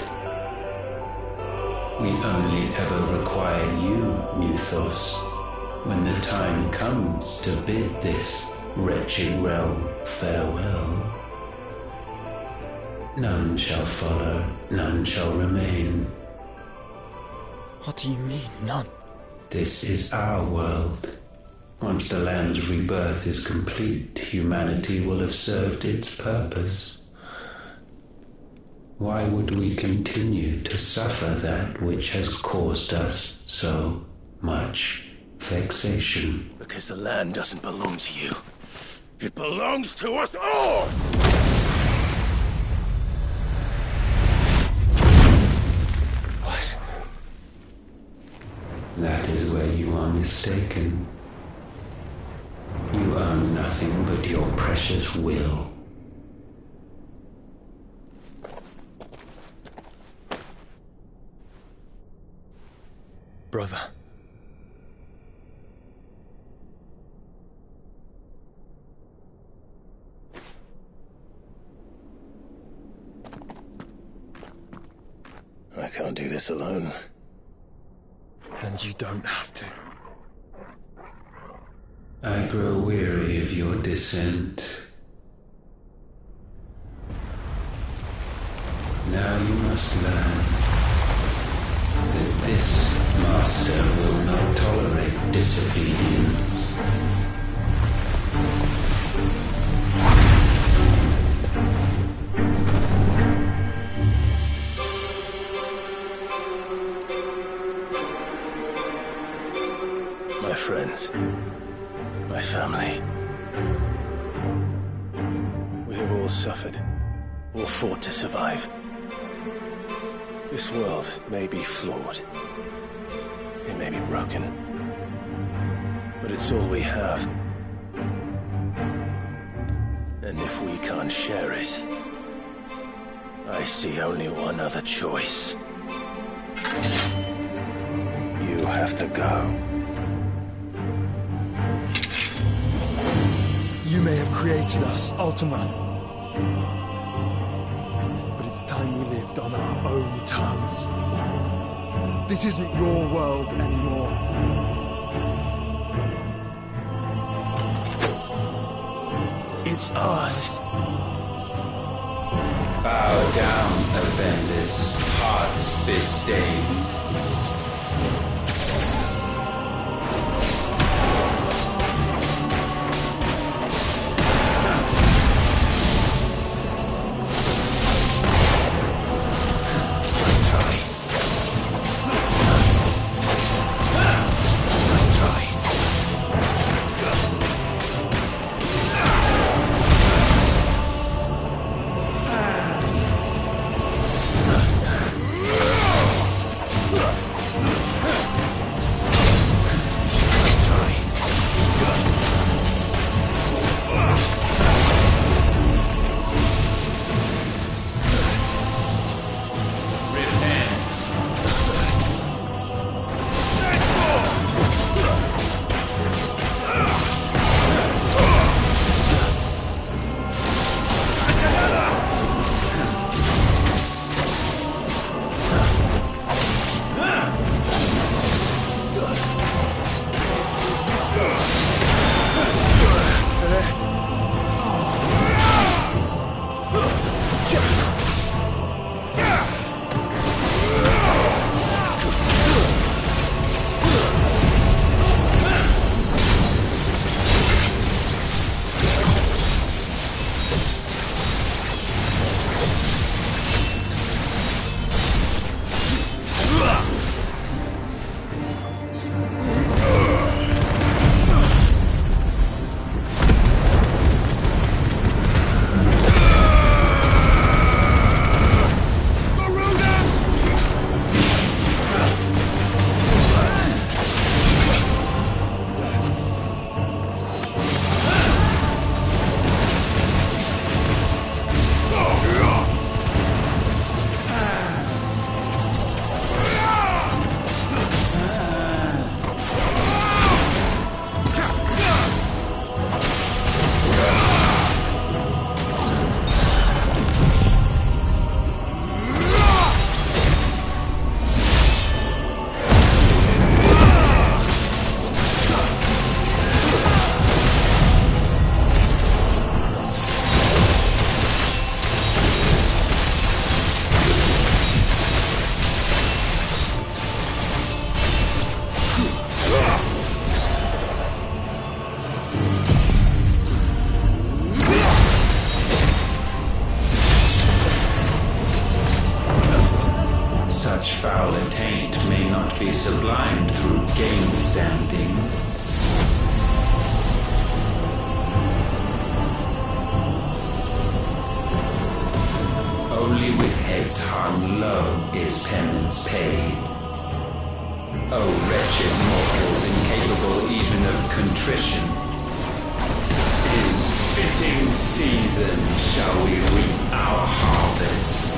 We only ever require you, Muthos, when the time comes to bid this wretched realm farewell. None shall follow, none shall remain. What do you mean, none? This is our world. Once the land's rebirth is complete, humanity will have served its purpose. Why would we continue to suffer that which has caused us so much vexation? Because the land doesn't belong to you. It belongs to us all! What? That is where you are mistaken. You own nothing but your precious will. Brother. I can't do this alone. And you don't have to. I grow weary of your dissent. Now you must learn that this master will not tolerate disobedience. My friends. My family. We have all suffered, all fought to survive. This world may be flawed. It may be broken. But it's all we have. And if we can't share it, I see only one other choice. You have to go. You may have created us, Ultima. But it's time we lived on our own terms. This isn't your world anymore. It's ours. Bow down, offenders, hearts disdained. sublimed through game standing. Only with heads hung low is penance paid. Oh, wretched mortals, incapable even of contrition. In fitting season shall we reap our harvest.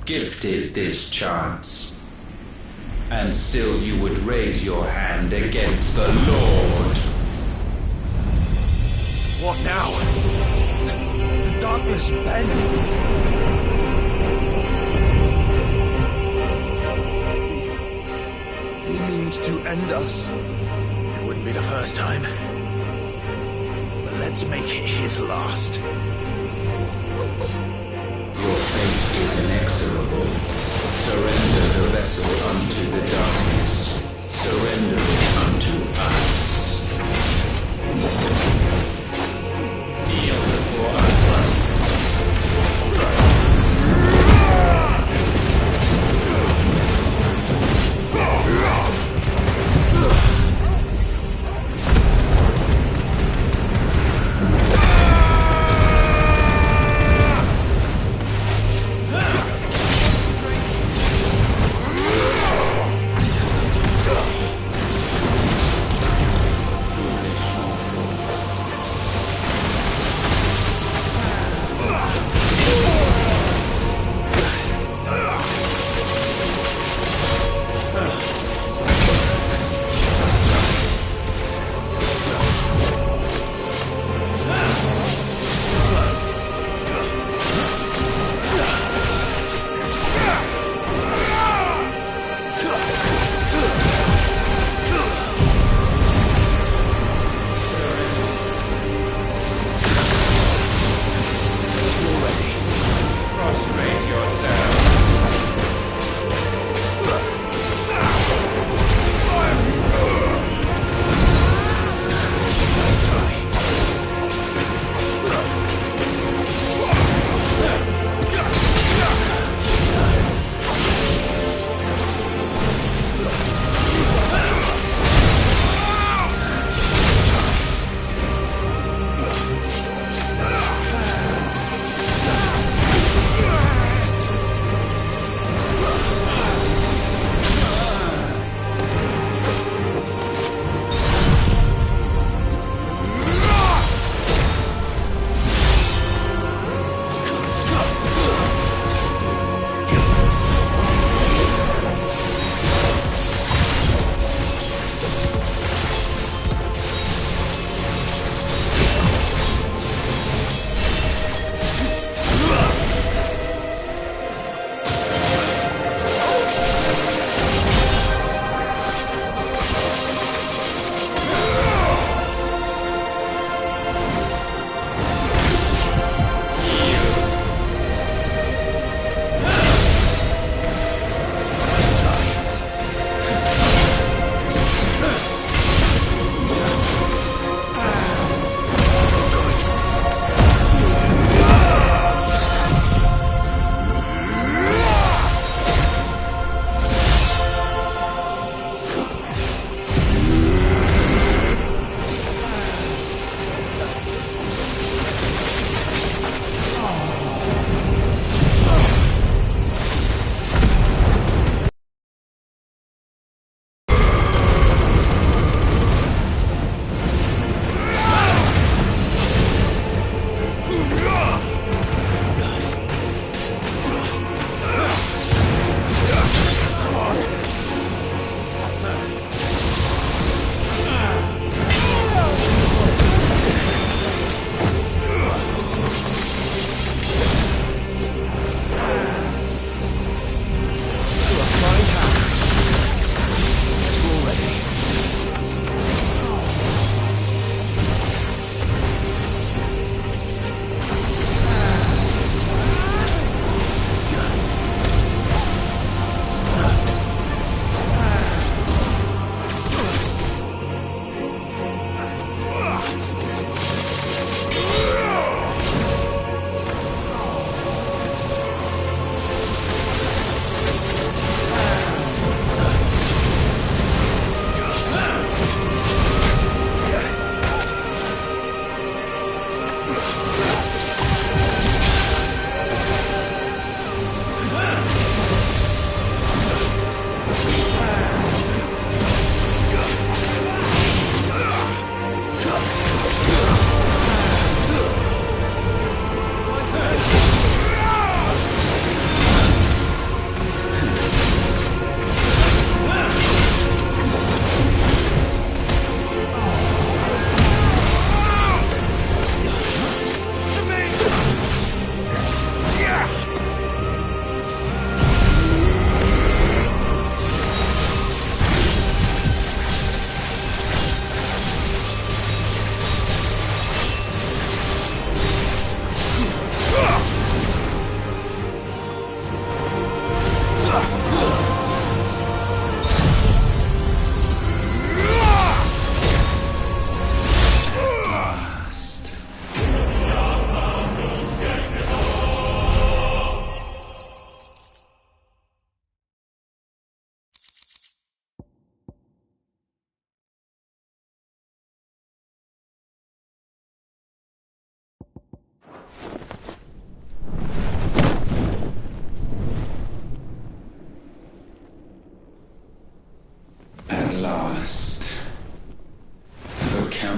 Gifted this chance, and still you would raise your hand against the Lord. What now? The darkness bends. He means to end us. It wouldn't be the first time. But let's make it his last. Your fate is inexorable. Surrender the vessel unto the darkness. Surrender it unto us. Yield for us.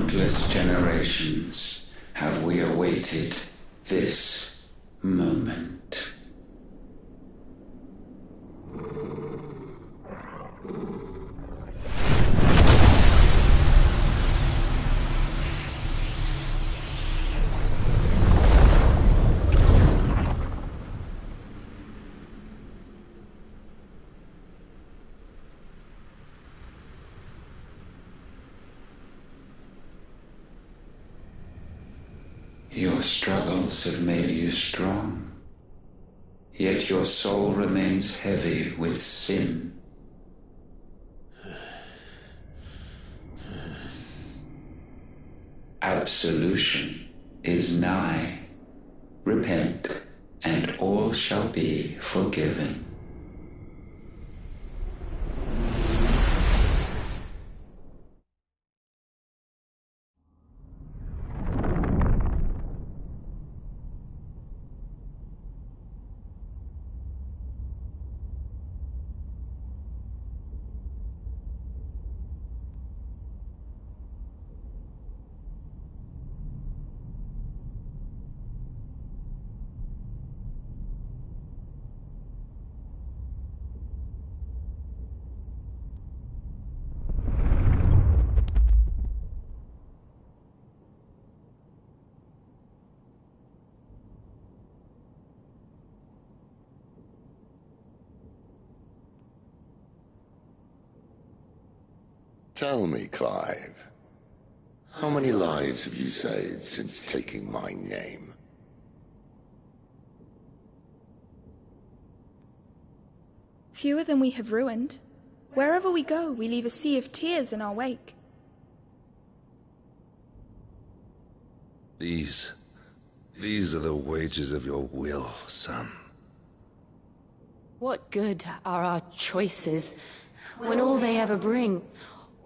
countless generations have we awaited this moment. Your struggles have made you strong, yet your soul remains heavy with sin. Absolution is nigh. Repent, and all shall be forgiven. Tell me, Clive, how many lives have you saved since taking my name? Fewer than we have ruined. Wherever we go, we leave a sea of tears in our wake. These are the wages of your will, son. What good are our choices when all they ever bring,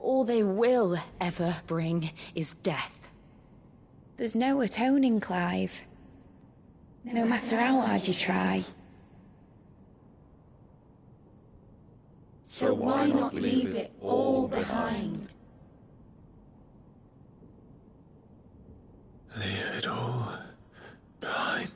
all they will ever bring, is death? There's no atoning, Clive. No matter how hard you try. So why not leave it all behind? Leave it all behind.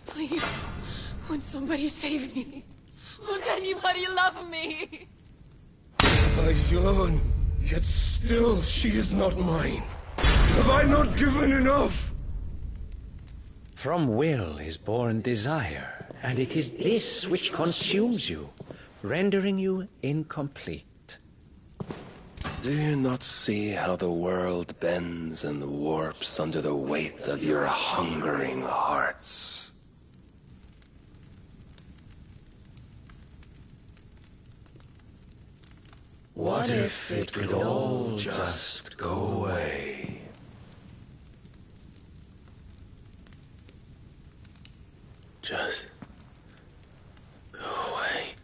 Please, won't somebody save me? Won't anybody love me? I yearn, yet still she is not mine. Have I not given enough? From will is born desire, and it is this which consumes you, rendering you incomplete. Do you not see how the world bends and warps under the weight of your hungering hearts? What if it could all just go away? Just go away.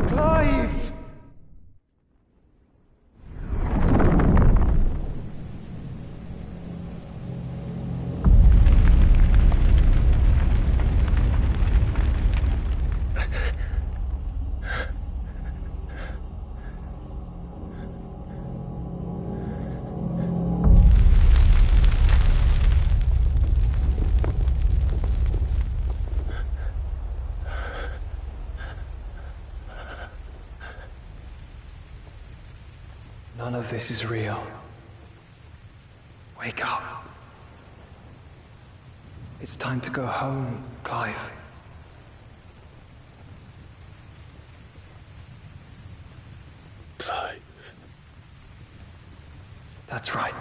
Clive! None of this is real. Wake up. It's time to go home, Clive. Clive. That's right.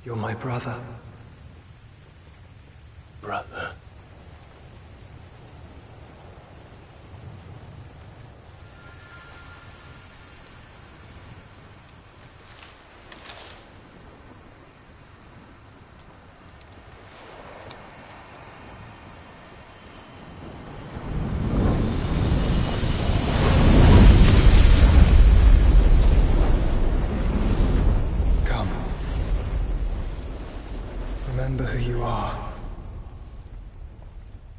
You're my brother. Brother. remember who you are.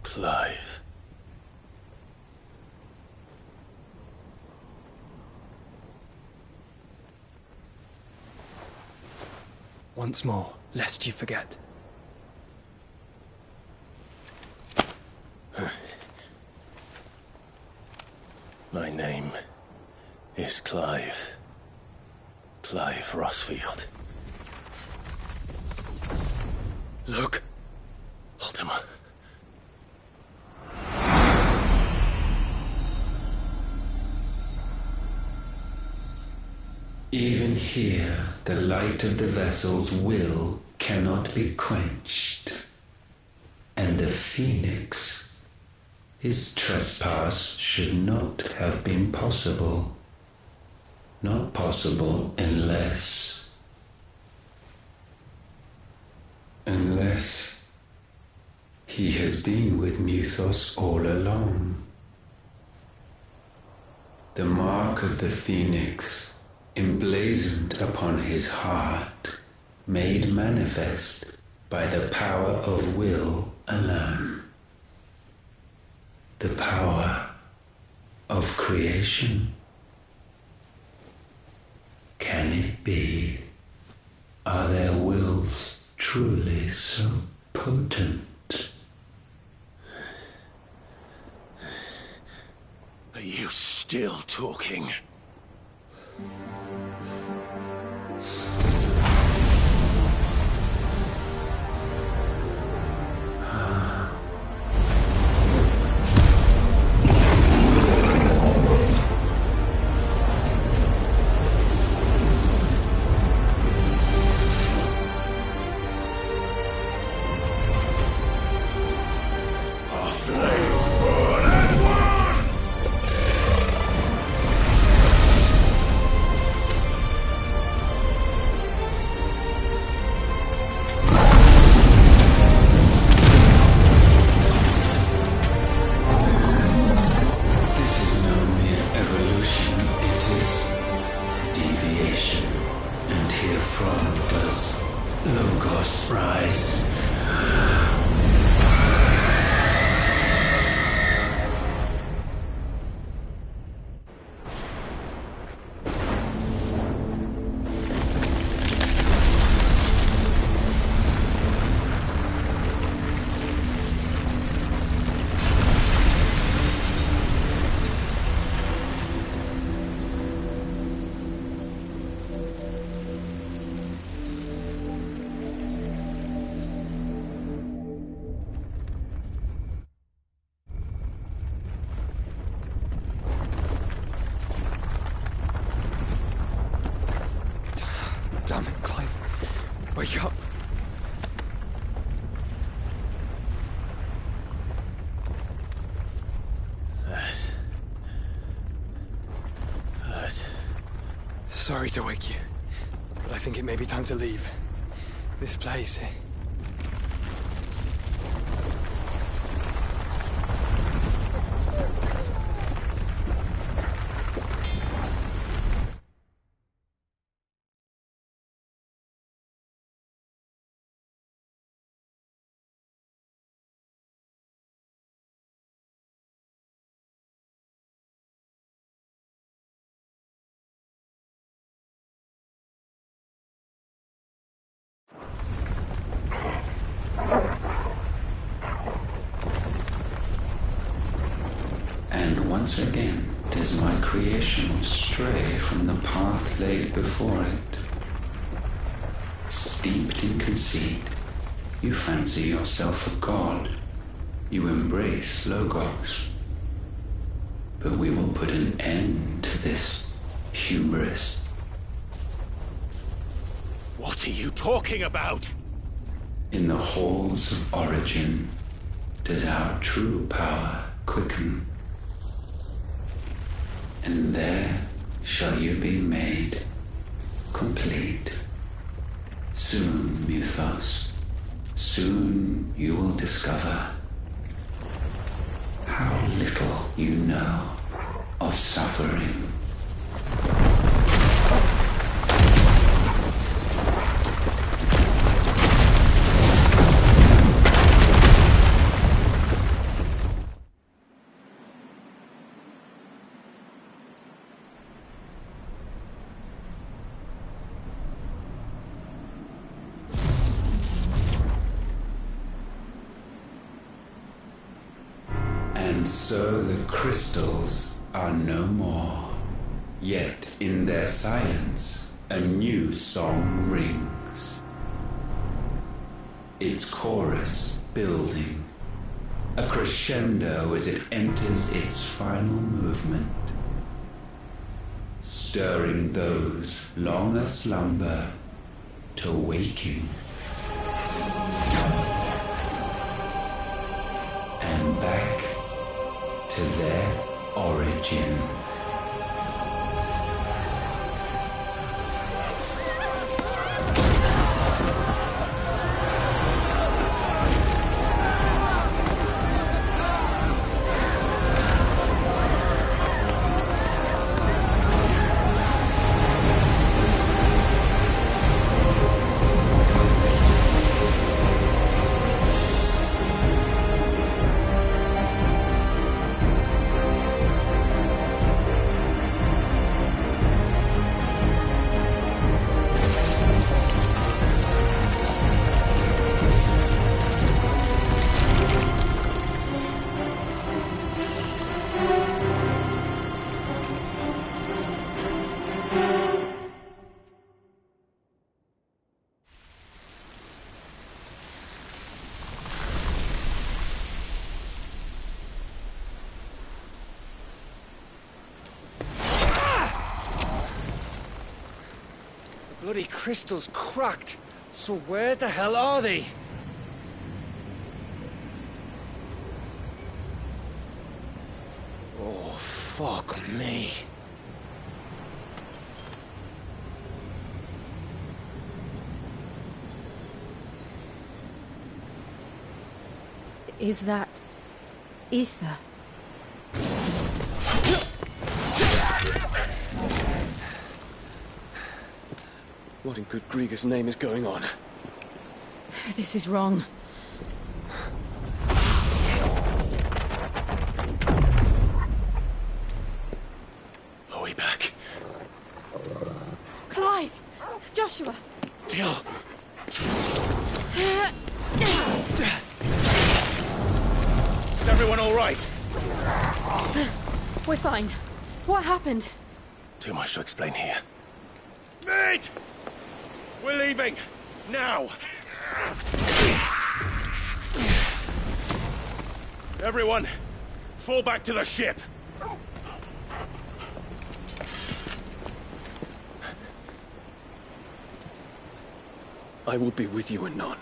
Clive. Once more, lest you forget. My name is Clive. Clive Rossfield. Look, Ultima. Even here, the light of the vessel's will cannot be quenched. And the Phoenix, his trespass should not have been possible. Not possible unless he has been with Muthos all along. The mark of the Phoenix, emblazoned upon his heart, made manifest by the power of will alone. The power of creation. Can it be? Are their wills truly so potent? Are you still talking? Damn it, Clive. Wake up. That hurt. Sorry to wake you, but I think it may be time to leave. This place. And once again does my creation stray from the path laid before it. Steeped in conceit, you fancy yourself a god. You embrace Logos. But we will put an end to this hubris. What are you talking about? In the halls of origin does our true power quicken. And there shall you be made complete. Soon, Muthos, soon you will discover how little you know of suffering. And so the crystals are no more. Yet in their silence, a new song rings. Its chorus building, a crescendo as it enters its final movement, stirring those long aslumber to waking. And back to their origin. Bloody crystal's cracked. So where the hell are they? Oh, fuck me. Is that ether? What in good Grieger's name is going on? This is wrong. Are we back? Clive! Joshua! Jill! Is everyone all right? We're fine. What happened? Too much to explain here. Mate! We're leaving! Now! Everyone, fall back to the ship! I will be with you anon.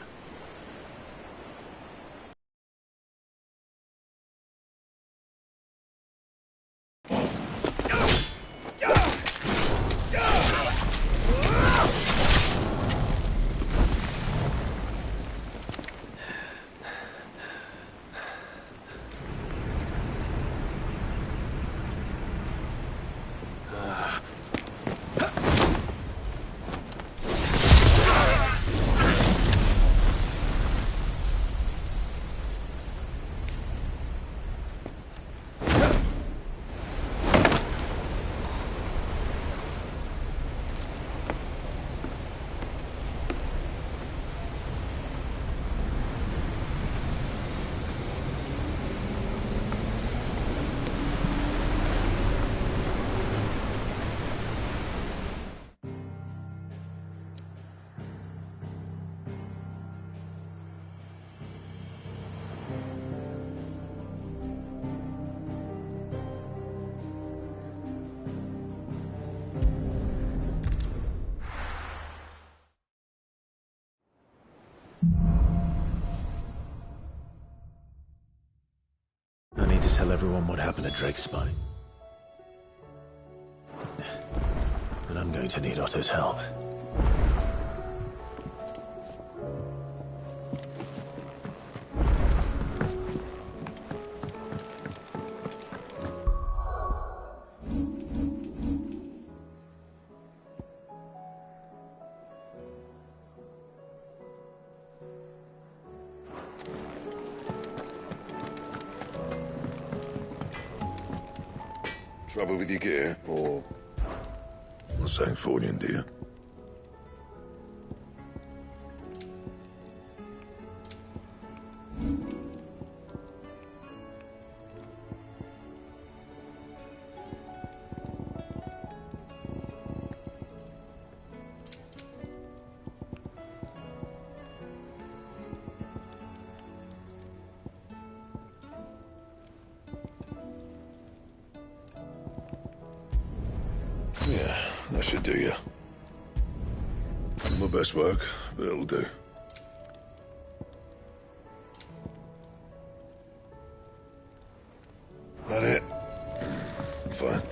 I need to tell everyone what happened at Drake's Spine. And I'm going to need Otto's help. Trouble with your gear, or Sancfornian, dear? That should do you. Not my best work, but it'll do. That it? Fine.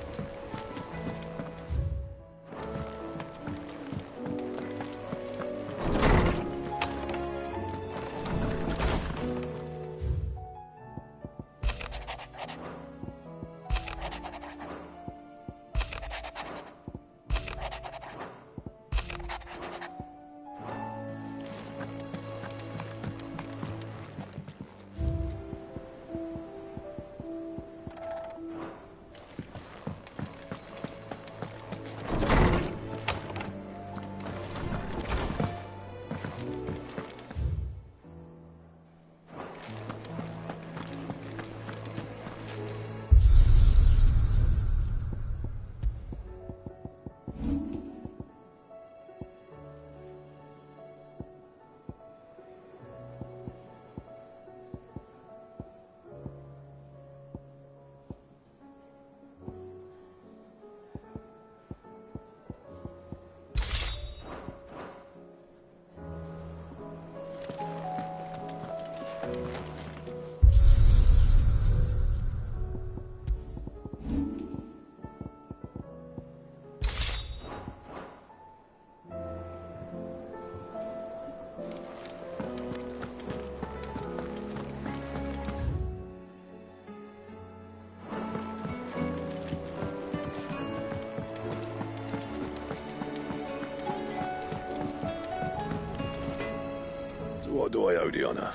What do I owe the honor?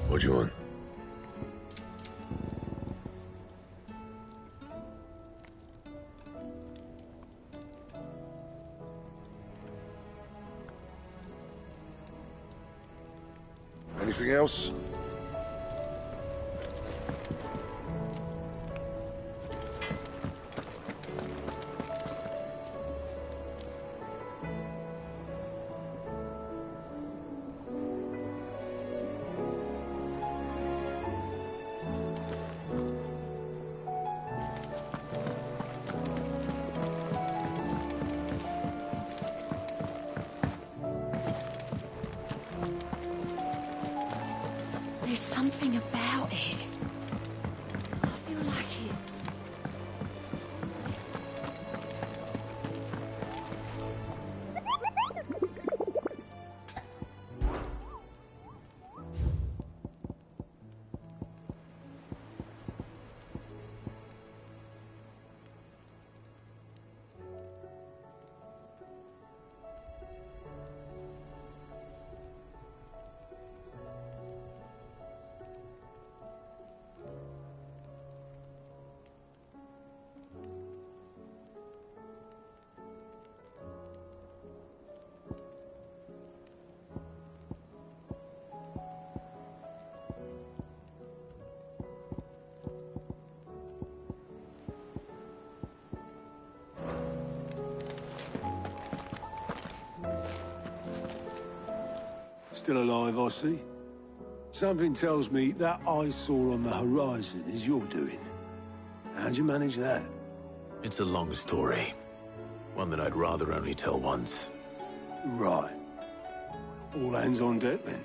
What do you want? Anything else? There's something about it. I feel like it's... Still alive, I see. Something tells me that eyesore on the horizon is your doing. How'd you manage that? It's a long story. One that I'd rather only tell once. Right. All hands on deck, then.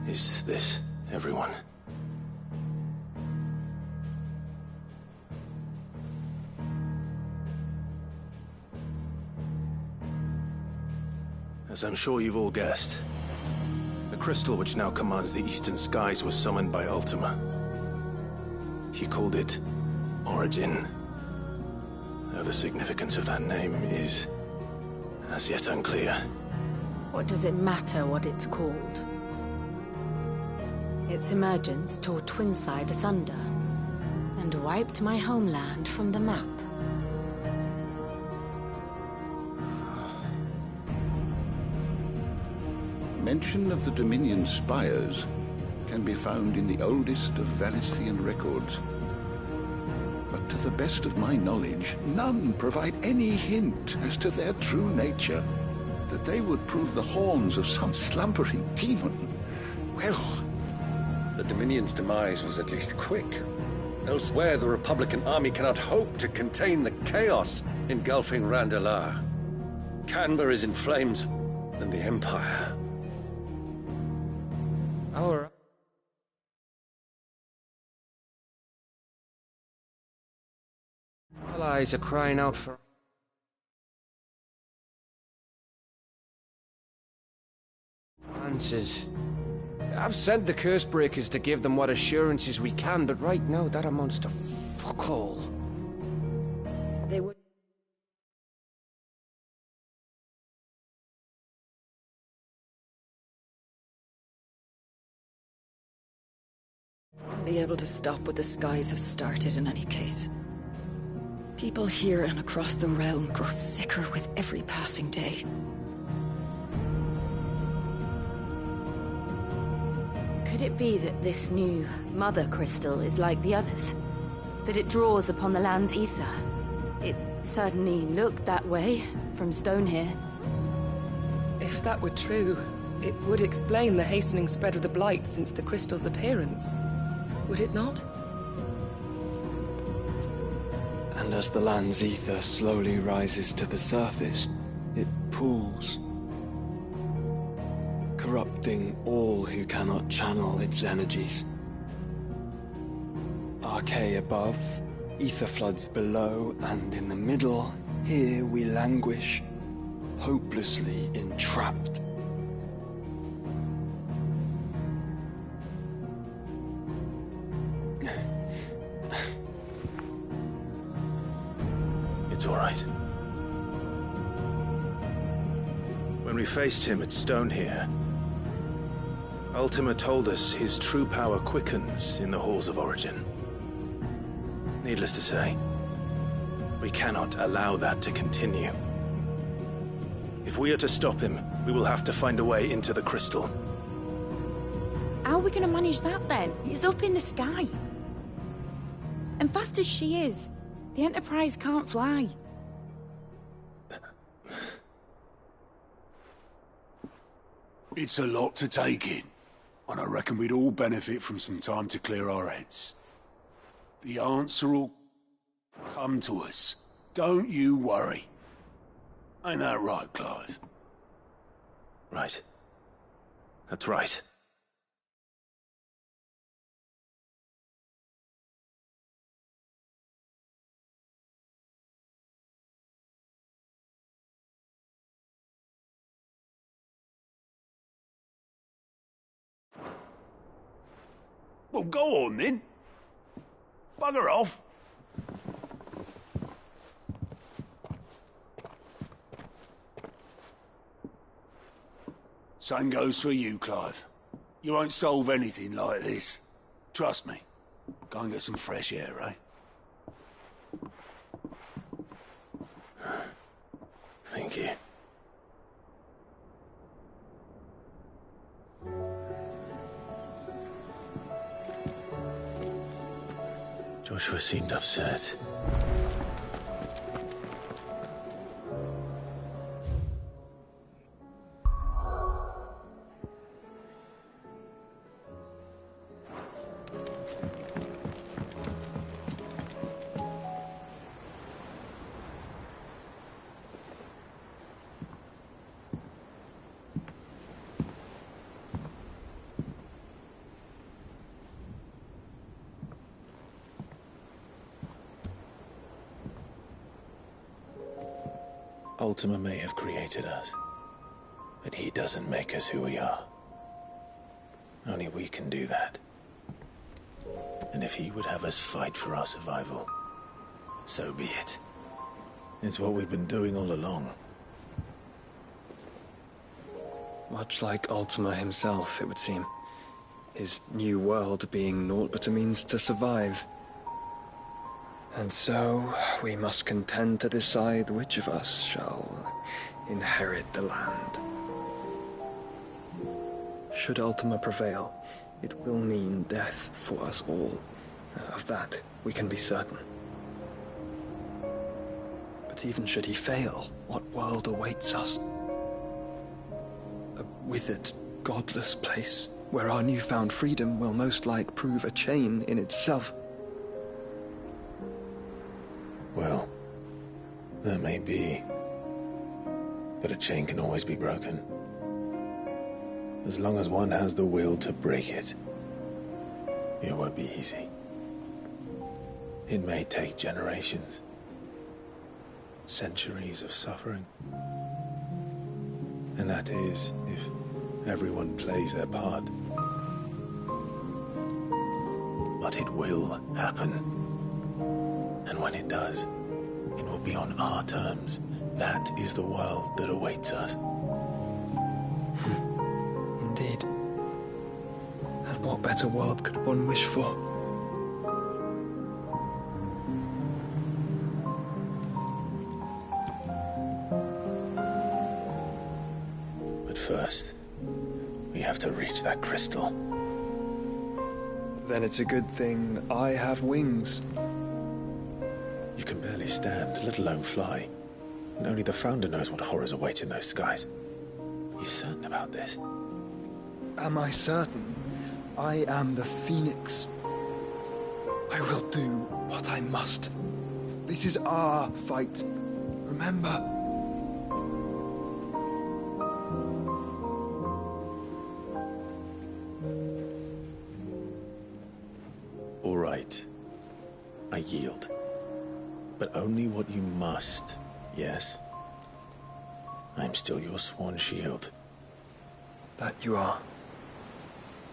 Is this everyone? As I'm sure you've all guessed, the crystal which now commands the eastern skies was summoned by Ultima. He called it Origin. Though the significance of that name is as yet unclear. What does it matter what it's called? Its emergence tore Twinside asunder and wiped my homeland from the map. Mention of the Dominion spires can be found in the oldest of Valisthian records. But to the best of my knowledge, none provide any hint as to their true nature. That they would prove the horns of some slumbering demon. Well, the Dominion's demise was at least quick. Elsewhere, the Republican army cannot hope to contain the chaos engulfing Randalar. Canva is in flames, and the Empire. Our allies are crying out for answers. I've sent the curse breakers to give them what assurances we can, but right now that amounts to fuck all. They would be able to stop what the skies have started in any case. People here and across the realm grow sicker with every passing day. Could it be that this new Mother Crystal is like the others? That it draws upon the land's ether? It certainly looked that way from stone here. If that were true, it would explain the hastening spread of the Blight since the crystal's appearance. Would it not? And as the land's ether slowly rises to the surface, it pools, corrupting all who cannot channel its energies. Archay above, ether floods below, and in the middle, here we languish, hopelessly entrapped. It's all right. When we faced him at Stone here, Ultima told us his true power quickens in the Halls of Origin. Needless to say, we cannot allow that to continue. If we are to stop him, we will have to find a way into the crystal. How are we gonna manage that then? It's up in the sky. And fast as she is, the Enterprise can't fly. It's a lot to take in, and I reckon we'd all benefit from some time to clear our heads. The answer will come to us. Don't you worry. Ain't that right, Clive? Right. That's right. Well, go on then. Bugger off. Same goes for you, Clive. You won't solve anything like this. Trust me. Go and get some fresh air, eh? Thank you. Joshua seemed upset. Ultima may have created us, but he doesn't make us who we are. Only we can do that. And if he would have us fight for our survival, so be it. It's what we've been doing all along. Much like Ultima himself, it would seem. His new world being naught but a means to survive. And so, we must contend to decide which of us shall inherit the land. Should Ultima prevail, it will mean death for us all. Of that, we can be certain. But even should he fail, what world awaits us? A withered, godless place, where our newfound freedom will most like prove a chain in itself. Well, that may be. But a chain can always be broken. As long as one has the will to break it. It won't be easy. It may take generations. Centuries of suffering. And that is, if everyone plays their part. But it will happen. And when it does, it will be on our terms. That is the world that awaits us. Indeed. And what better world could one wish for? But first, we have to reach that crystal. Then it's a good thing I have wings. You can barely stand, let alone fly. And only the Founder knows what horrors await in those skies. You certain about this? Am I certain? I am the Phoenix. I will do what I must. This is our fight. Remember? All right. I yield. But only what you must, yes? I'm still your sworn shield. That you are.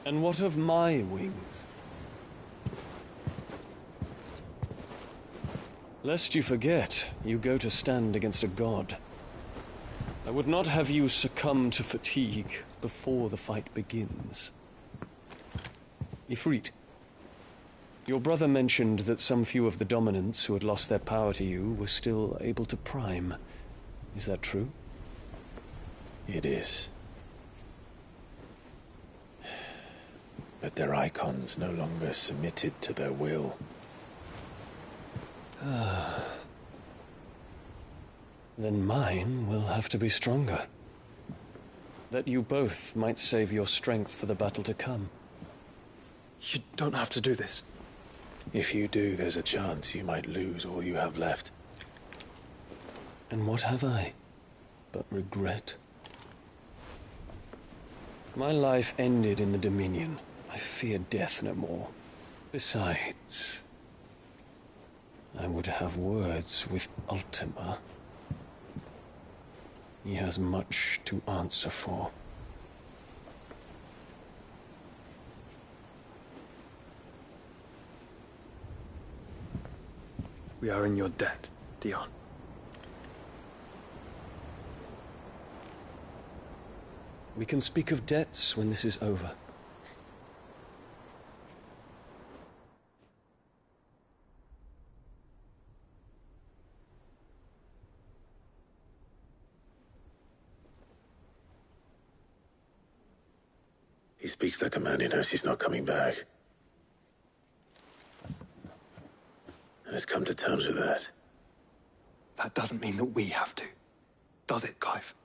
And what of my wings? Lest you forget, you go to stand against a god. I would not have you succumb to fatigue before the fight begins. Ifrit, your brother mentioned that some few of the dominants who had lost their power to you were still able to prime. Is that true? It is. But their icons no longer submitted to their will. Then mine will have to be stronger. That you both might save your strength for the battle to come. You don't have to do this. If you do, there's a chance you might lose all you have left. And what have I but regret? My life ended in the Dominion. I fear death no more. Besides, I would have words with Ultima. He has much to answer for. We are in your debt, Dion. We can speak of debts when this is over. He speaks like a man who knows he's not coming back. And has come to terms with that. That doesn't mean that we have to. Does it, Clive?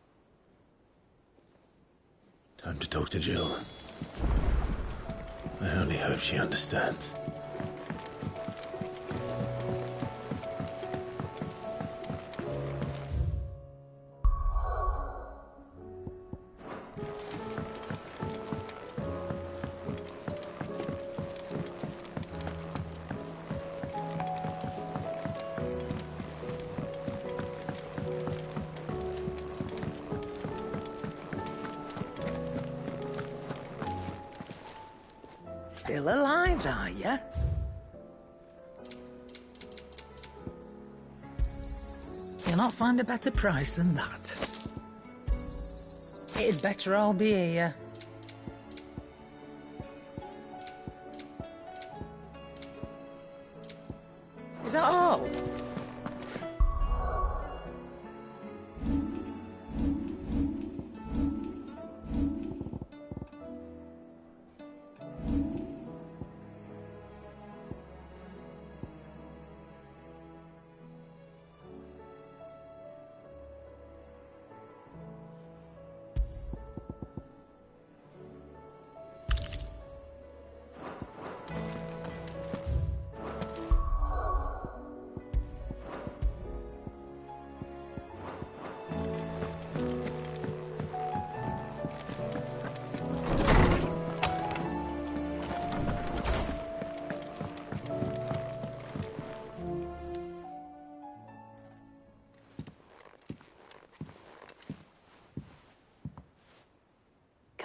Time to talk to Jill. I only hope she understands. Still alive, are you? You'll not find a better price than that. It'd better all be here. Is that all?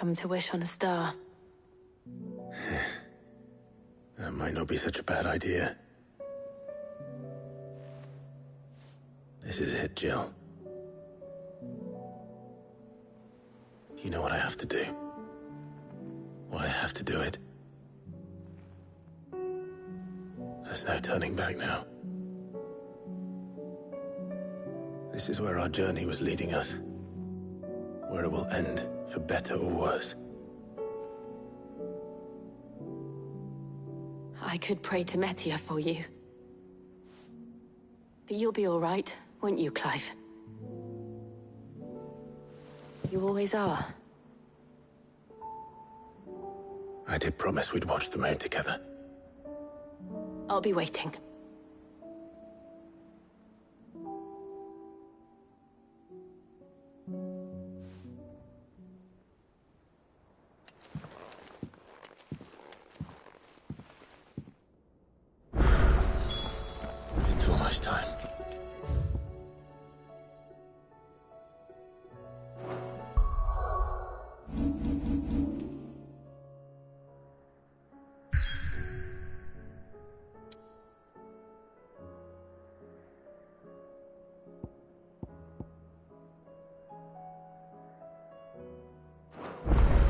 Come to wish on a star. That might not be such a bad idea. This is it, Jill. You know what I have to do. Why I have to do it. There's no turning back now. This is where our journey was leading us. Where it will end, for better or worse. I could pray to Metia for you. But you'll be all right, won't you, Clive? You always are. I did promise we'd watch the moon together. I'll be waiting. It's almost time.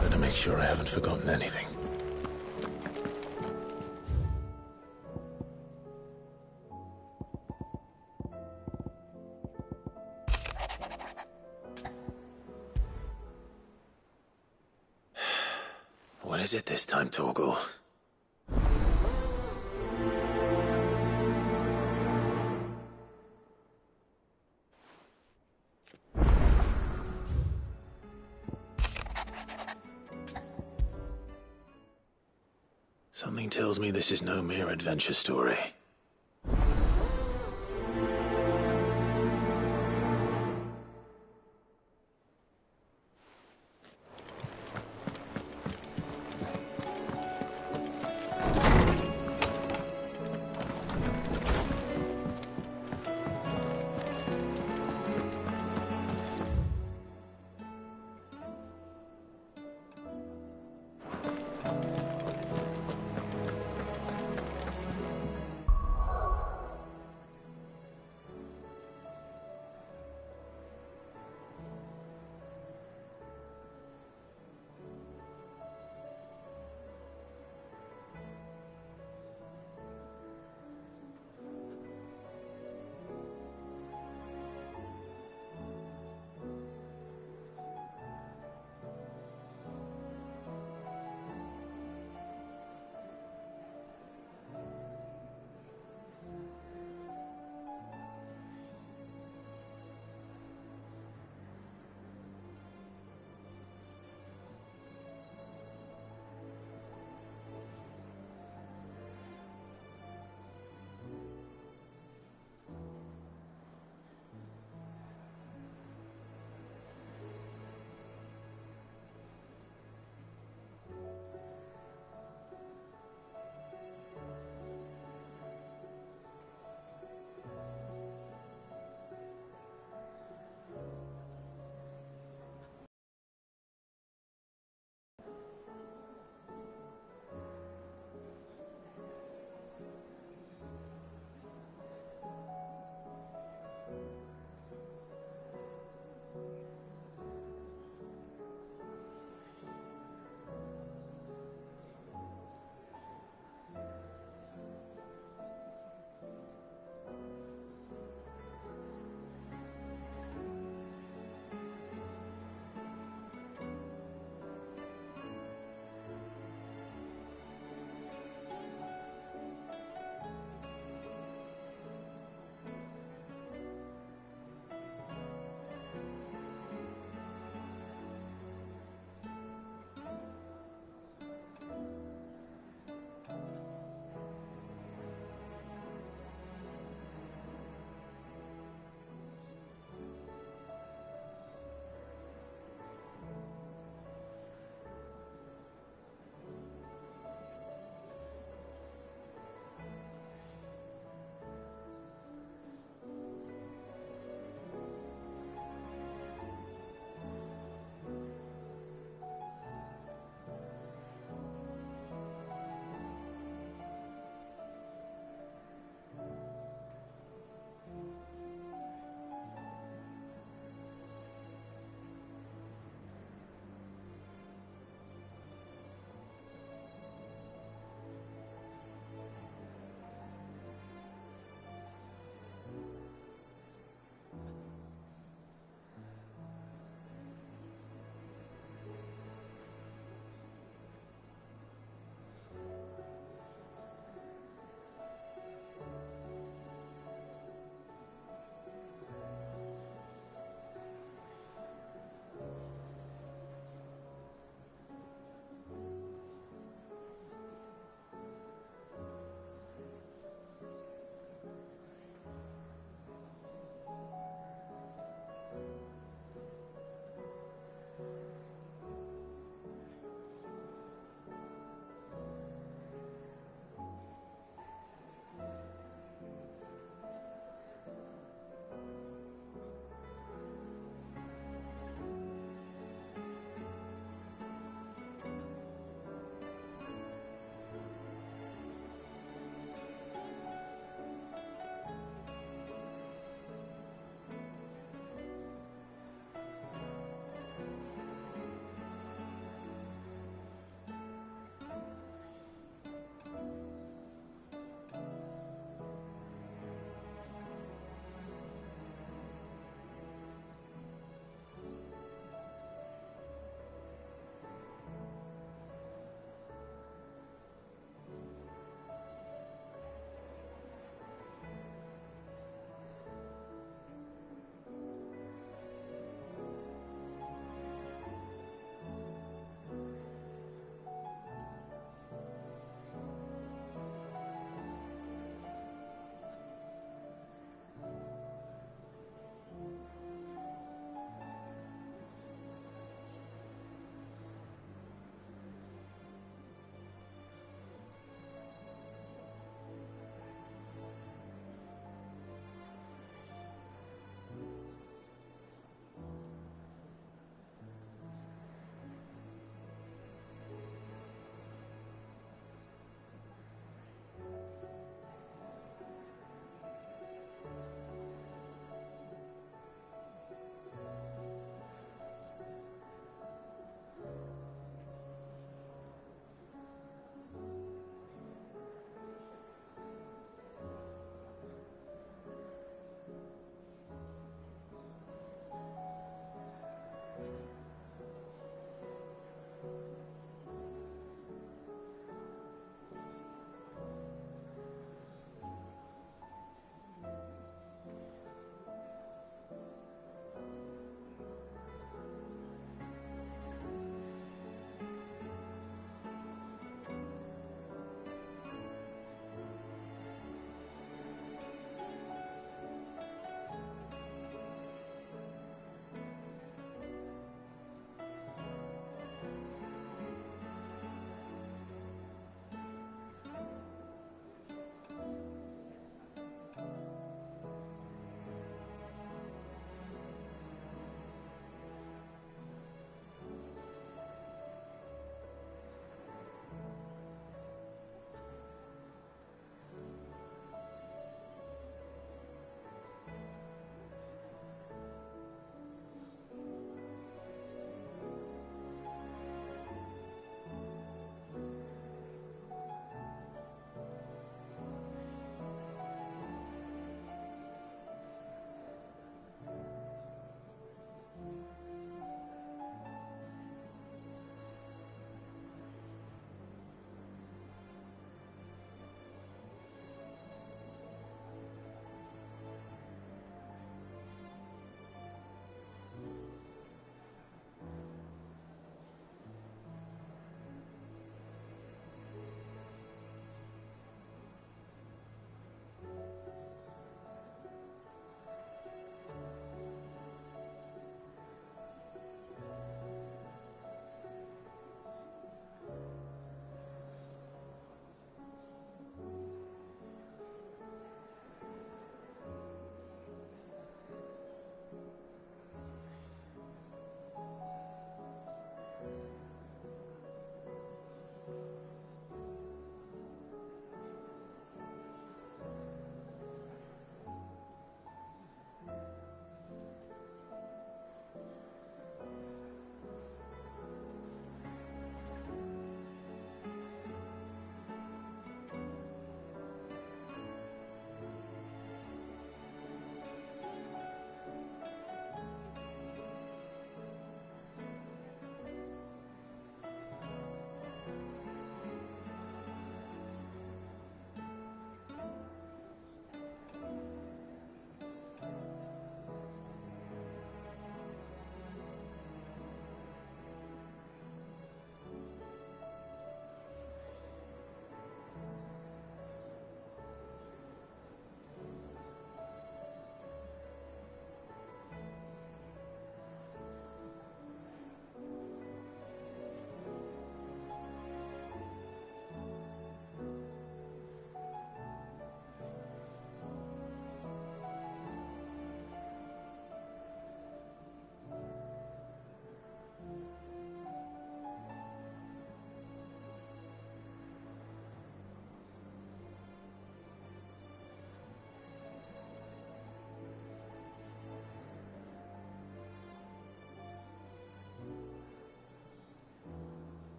Better make sure I haven't forgotten anything. What is it this time, Torgal? Something tells me this is no mere adventure story.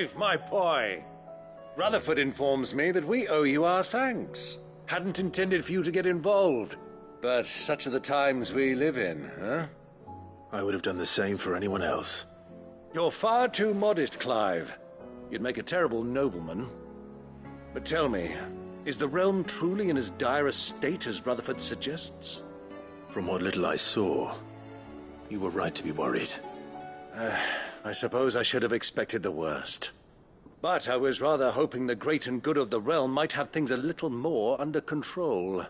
Clive, my boy! Rutherford informs me that we owe you our thanks. Hadn't intended for you to get involved, but such are the times we live in, huh? I would have done the same for anyone else. You're far too modest, Clive. You'd make a terrible nobleman. But tell me, is the realm truly in as dire a state as Rutherford suggests? From what little I saw, you were right to be worried. I suppose I should have expected the worst. But I was rather hoping the great and good of the realm might have things a little more under control.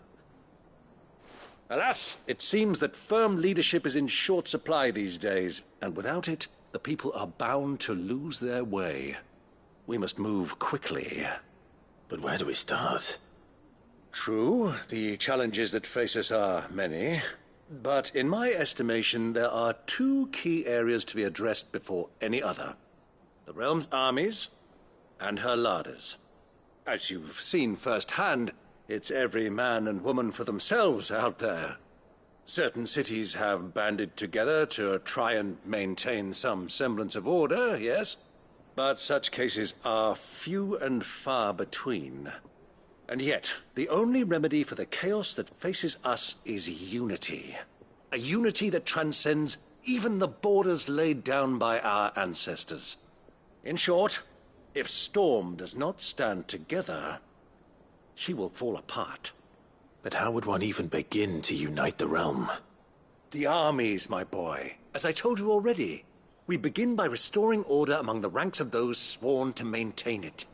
Alas, it seems that firm leadership is in short supply these days, and without it, the people are bound to lose their way. We must move quickly. But where do we start? True, the challenges that face us are many. But in my estimation, there are two key areas to be addressed before any other. The realm's armies and her larders. As you've seen firsthand, it's every man and woman for themselves out there. Certain cities have banded together to try and maintain some semblance of order, yes? But such cases are few and far between. And yet, the only remedy for the chaos that faces us is unity. A unity that transcends even the borders laid down by our ancestors. In short, if Storm does not stand together, she will fall apart. But how would one even begin to unite the realm? The armies, my boy. As I told you already, we begin by restoring order among the ranks of those sworn to maintain it.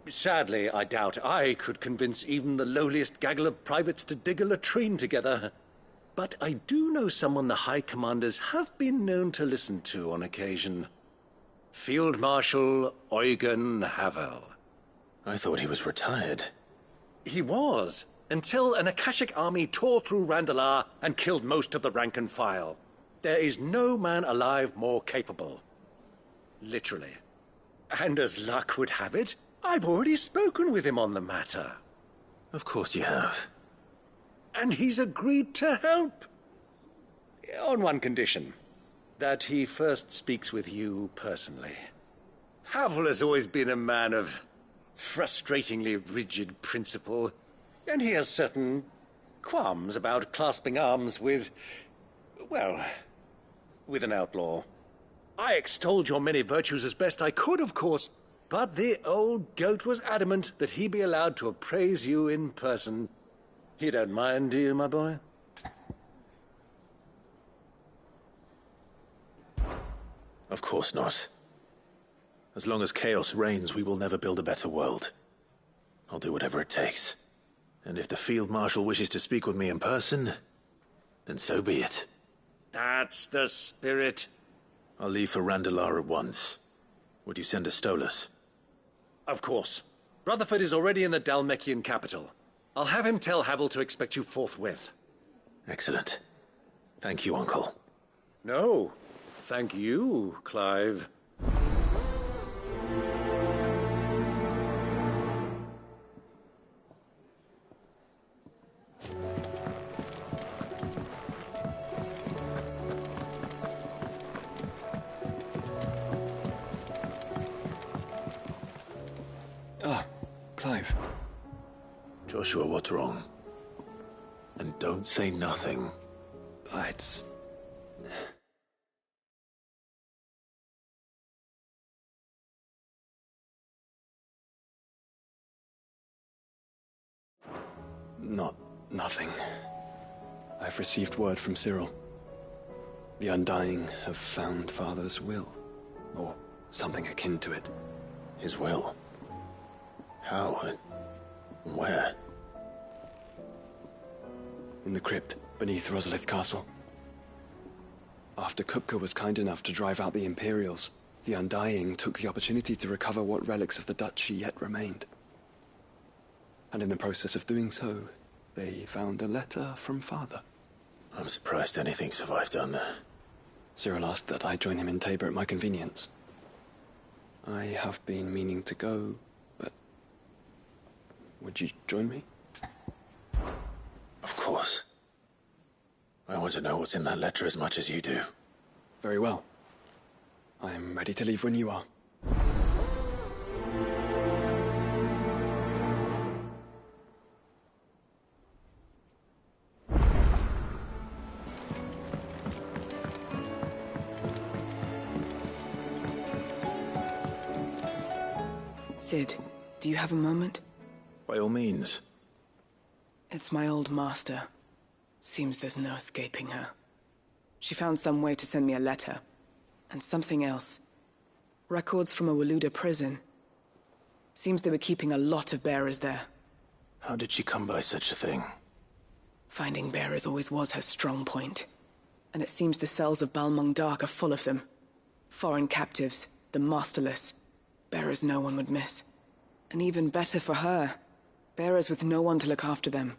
Sadly, I doubt I could convince even the lowliest gaggle of privates to dig a latrine together. But I do know someone the High Commanders have been known to listen to on occasion. Field Marshal Eugen Havel. I thought he was retired. He was, until an Akashic army tore through Randalar and killed most of the rank and file. There is no man alive more capable. Literally. And as luck would have it, I've already spoken with him on the matter. Of course you have. And he's agreed to help. On one condition. That he first speaks with you personally. Havel has always been a man of frustratingly rigid principle, and he has certain qualms about clasping arms with, well, with an outlaw. I extolled your many virtues as best I could, of course, but the old goat was adamant that he be allowed to appraise you in person. You don't mind, do you, my boy? Of course not. As long as chaos reigns, we will never build a better world. I'll do whatever it takes. And if the Field Marshal wishes to speak with me in person, then so be it. That's the spirit. I'll leave for Randalar at once. Would you send a Stolas? Of course. Rutherford is already in the Dalmekian capital. I'll have him tell Havel to expect you forthwith. Excellent. Thank you, Uncle. No. Thank you, Clive. Ah, Clive. Joshua, what's wrong? And don't say nothing. It's... Nothing. I've received word from Cyril. The Undying have found Father's will, or something akin to it. His will? How? Where? In the crypt beneath Rosalith Castle. After Kupka was kind enough to drive out the Imperials, the Undying took the opportunity to recover what relics of the Duchy yet remained. And in the process of doing so, they found a letter from Father. I'm surprised anything survived down there. Cyril asked that I join him in Tabor at my convenience. I have been meaning to go, but... would you join me? Of course. I want to know what's in that letter as much as you do. Very well. I am ready to leave when you are. Sid, do you have a moment? By all means. It's my old master. Seems there's no escaping her. She found some way to send me a letter. And something else. Records from a Waluda prison. Seems they were keeping a lot of bearers there. How did she come by such a thing? Finding bearers always was her strong point. And it seems the cells of Balmung Dark are full of them. Foreign captives, the masterless. Bearers no one would miss. And even better for her, bearers with no one to look after them.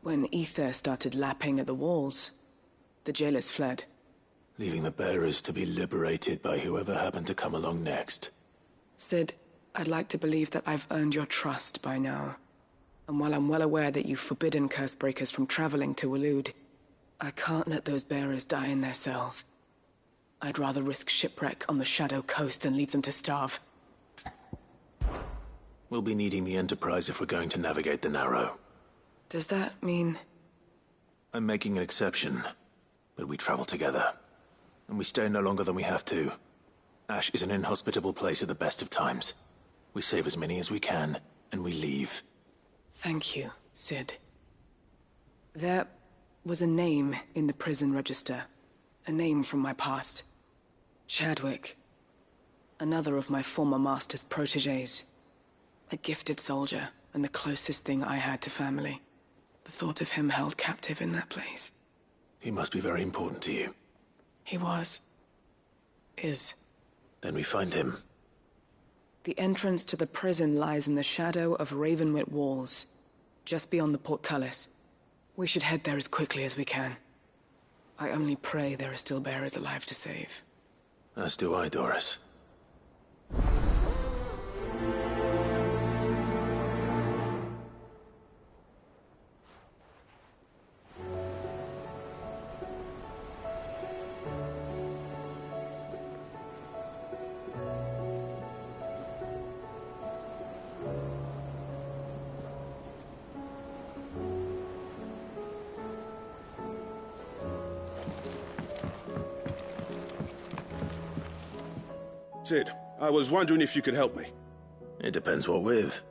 When ether started lapping at the walls, the jailers fled. Leaving the bearers to be liberated by whoever happened to come along next. Sid, I'd like to believe that I've earned your trust by now. And while I'm well aware that you've forbidden Cursebreakers from traveling to Waloed, I can't let those bearers die in their cells. I'd rather risk shipwreck on the Shadow Coast than leave them to starve. We'll be needing the Enterprise if we're going to navigate the Narrow. Does that mean... I'm making an exception, but we travel together. And we stay no longer than we have to. Ash is an inhospitable place at the best of times. We save as many as we can, and we leave. Thank you, Sid. There was a name in the prison register. A name from my past. Chadwick. Another of my former master's protégés. A gifted soldier, and the closest thing I had to family. The thought of him held captive in that place. He must be very important to you. He was. Is. Then we find him. The entrance to the prison lies in the shadow of Ravenwit Walls, just beyond the portcullis. We should head there as quickly as we can. I only pray there are still bearers alive to save. As do I, Doris. Sid, I was wondering if you could help me. It depends what with.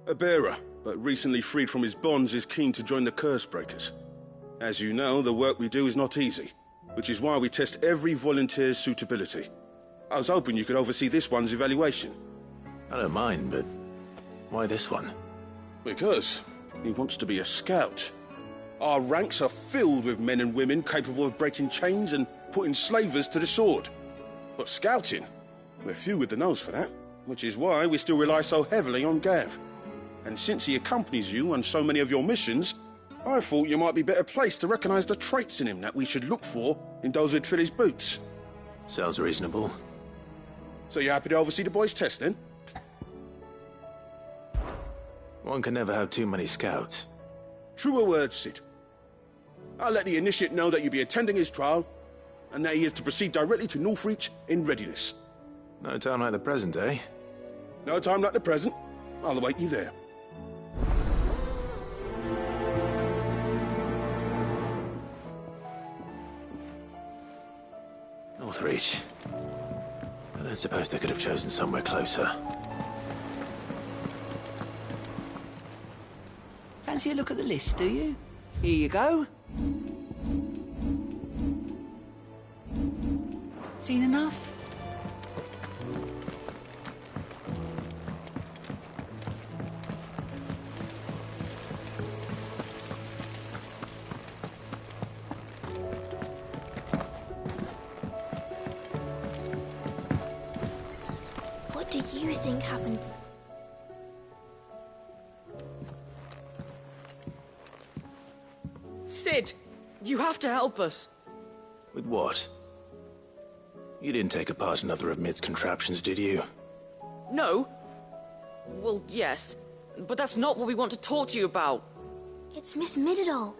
A bearer, but recently freed from his bonds, is keen to join the Cursebreakers. As you know, the work we do is not easy, which is why we test every volunteer's suitability. I was hoping you could oversee this one's evaluation. I don't mind, but why this one? Because he wants to be a scout. Our ranks are filled with men and women capable of breaking chains and putting slavers to the sword. But scouting? We're few with the nose for that, which is why we still rely so heavily on Gav. And since he accompanies you on so many of your missions, I thought you might be better placed to recognize the traits in him that we should look for in those who'd fill his boots. Sounds reasonable. So you're happy to oversee the boys' test, then? One can never have too many scouts. Truer words, Sid. I'll let the initiate know that you'll be attending his trial, and that he is to proceed directly to Northreach in readiness. No time like the present, eh? No time like the present. I'll await you there. Northreach. I don't suppose they could have chosen somewhere closer. Fancy a look at the list, do you? Here you go. Seen enough? What do you think happened? Sid, you have to help us. With what? You didn't take apart another of Mid's contraptions, did you? No. Well, yes, but that's not what we want to talk to you about. It's Miss Midadol.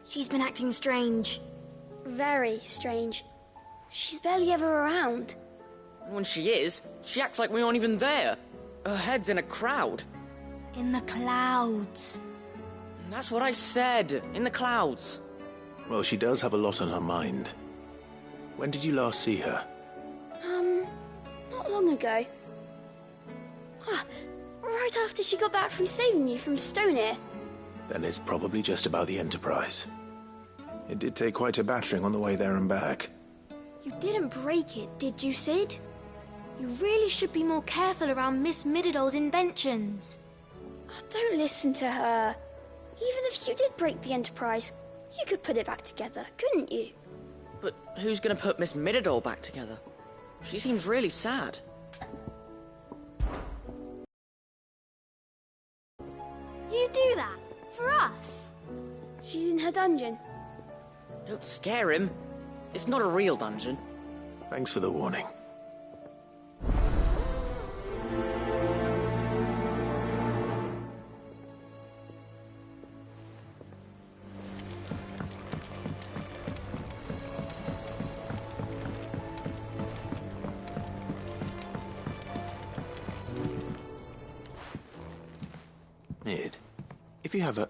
She's been acting strange. Very strange. She's barely ever around. When she is, she acts like we aren't even there. Her head's in a crowd. In the clouds. That's what I said. In the clouds. Well, she does have a lot on her mind. When did you last see her? Not long ago. Right after she got back from saving you from Stonehenge. Then it's probably just about the Enterprise. It did take quite a battering on the way there and back. You didn't break it, did you, Sid? You really should be more careful around Miss Mididol's inventions. Oh, don't listen to her. Even if you did break the Enterprise, you could put it back together, couldn't you? But who's gonna put Miss Mididol back together? She seems really sad. You do that? For us? She's in her dungeon. Don't scare him. It's not a real dungeon. Thanks for the warning. Mid, if you have a...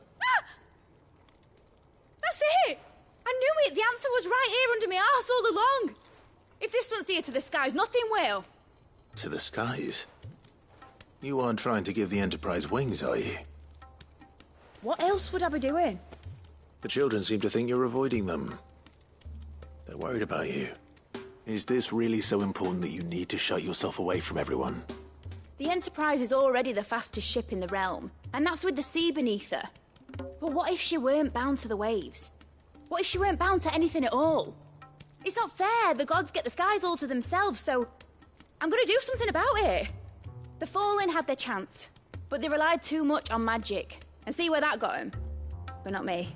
That's it! I knew it! The answer was right here under my arse all along! If this doesn't steer to the skies, nothing will! To the skies? You aren't trying to give the Enterprise wings, are you? What else would I be doing? The children seem to think you're avoiding them. They're worried about you. Is this really so important that you need to shut yourself away from everyone? The Enterprise is already the fastest ship in the realm, and that's with the sea beneath her. But what if she weren't bound to the waves? What if she weren't bound to anything at all? It's not fair. The gods get the skies all to themselves, so I'm gonna do something about it. The Fallen had their chance, but they relied too much on magic. And see where that got them? But not me.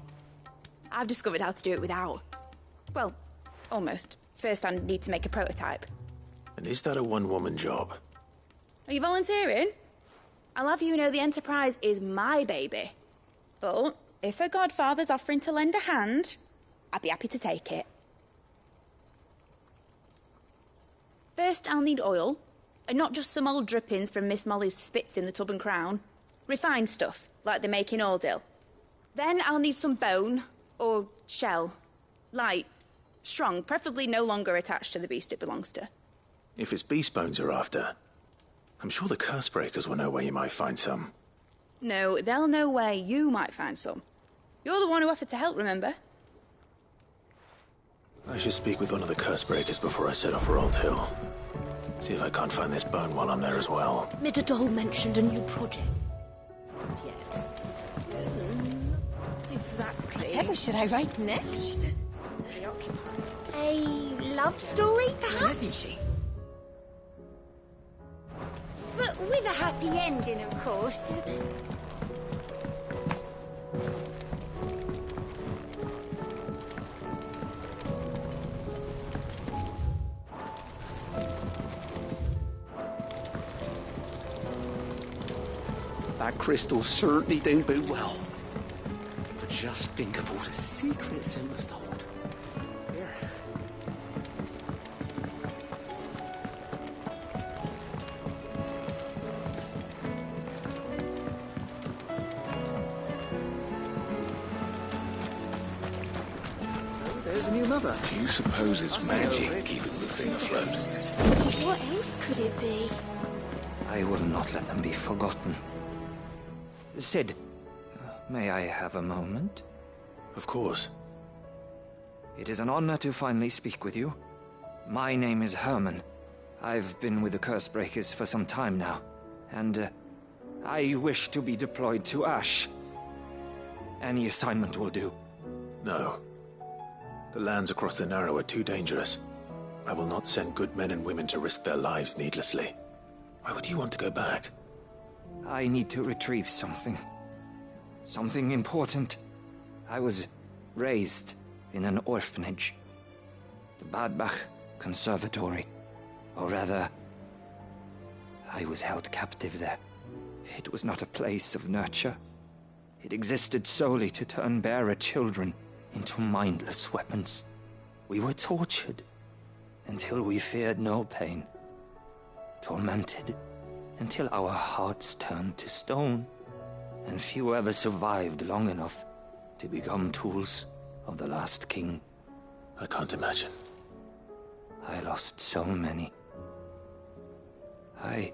I've discovered how to do it without. Well, almost. First, I need to make a prototype. And is that a one-woman job? Are you volunteering? I'll have you know the Enterprise is my baby. But if her godfather's offering to lend a hand, I'd be happy to take it. First, I'll need oil, and not just some old drippings from Miss Molly's spits in the Tub and Crown. Refined stuff, like they make in Ordill. Then I'll need some bone, or shell. Light, strong, preferably no longer attached to the beast it belongs to. If it's beast bones you're after, I'm sure the Cursebreakers will know where you might find some. No, they'll know where you might find some. You're the one who offered to help, remember? I should speak with one of the Cursebreakers before I set off for Old Hill. See if I can't find this bone while I'm there as well. Mididol mentioned a new project. Yet. Not exactly. Whatever should I write next? She's preoccupied. A love story, perhaps? Isn't she? But with a happy ending, of course. That crystal certainly don't bode well. But just think of all the secrets it must hold. Here. So there's a new mother. Do you suppose it's magic keeping the thing afloat? What else could it be? I will not let them be forgotten. Sid, may I have a moment? Of course. It is an honor to finally speak with you. My name is Herman. I've been with the Cursebreakers for some time now, and I wish to be deployed to Ash. Any assignment will do. No. The lands across the Narrow are too dangerous. I will not send good men and women to risk their lives needlessly. Why would you want to go back? I need to retrieve something. Something important. I was raised in an orphanage. The Badbach Conservatory. Or rather, I was held captive there. It was not a place of nurture. It existed solely to turn bearer children into mindless weapons. We were tortured until we feared no pain. Tormented until our hearts turned to stone, and few ever survived long enough to become tools of the last king. I can't imagine. I lost so many. I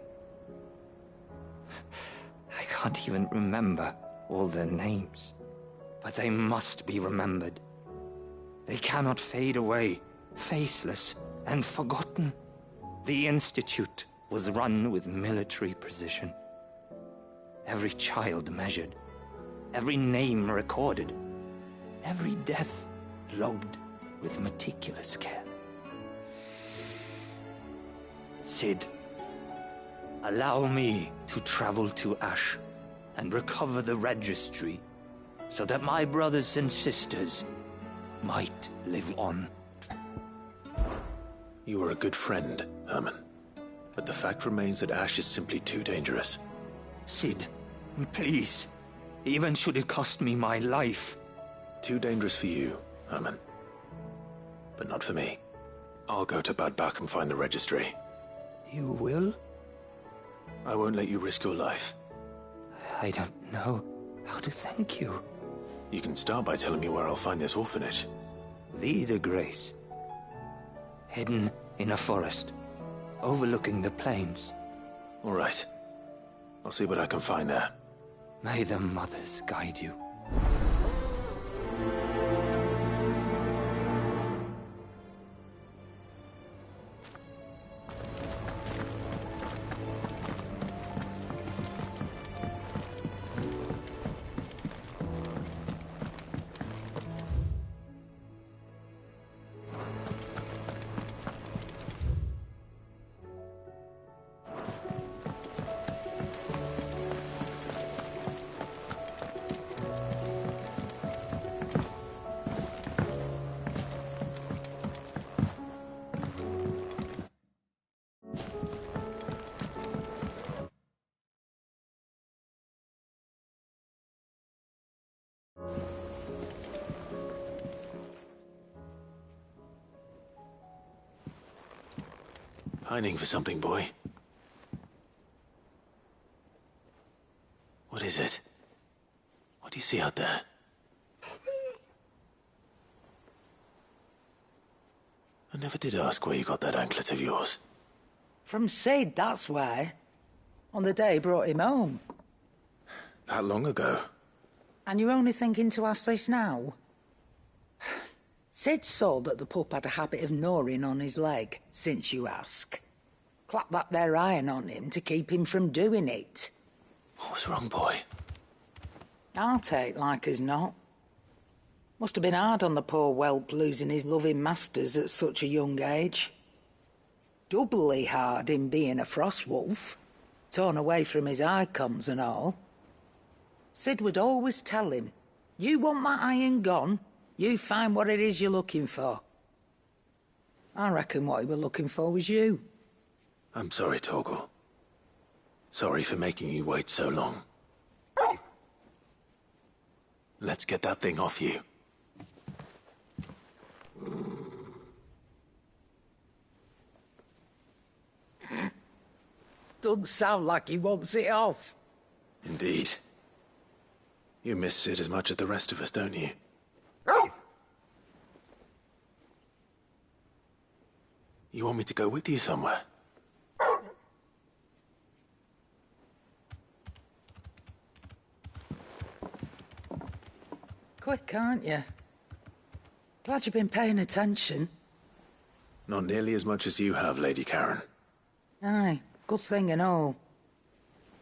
I can't even remember all their names. But they must be remembered. They cannot fade away, faceless and forgotten. The Institute was run with military precision. Every child measured, every name recorded, every death logged with meticulous care. Cid, allow me to travel to Ash and recover the registry so that my brothers and sisters might live on. You were a good friend, Herman. But the fact remains that Ash is simply too dangerous. Cid, please. Even should it cost me my life. Too dangerous for you, Herman. But not for me. I'll go to Bad Bach and find the registry. You will? I won't let you risk your life. I don't know how to thank you. You can start by telling me where I'll find this orphanage. Vida Grace. Hidden in a forest, overlooking the plains. All right. I'll see what I can find there. May the mothers guide you. Pining for something, boy. What is it? What do you see out there? I never did ask where you got that anklet of yours. From Cid, that's why. On the day he brought him home. That long ago? And you're only thinking to ask this now? Cid saw that the pup had a habit of gnawing on his leg, since you ask. Clap that there iron on him to keep him from doing it. What was wrong, boy? I'll take like as not. Must have been hard on the poor whelp losing his loving masters at such a young age. Doubly hard in being a frost wolf, torn away from his icons and all. Cid would always tell him, you want that iron gone? You find what it is you're looking for. I reckon what he was looking for was you. I'm sorry, Torgal. Sorry for making you wait so long. Let's get that thing off you. Doesn't sound like he wants it off. Indeed. You miss Cid as much as the rest of us, don't you? You want me to go with you somewhere? Quick, aren't you? Glad you've been paying attention. Not nearly as much as you have, Lady Karen. Aye, good thing and all.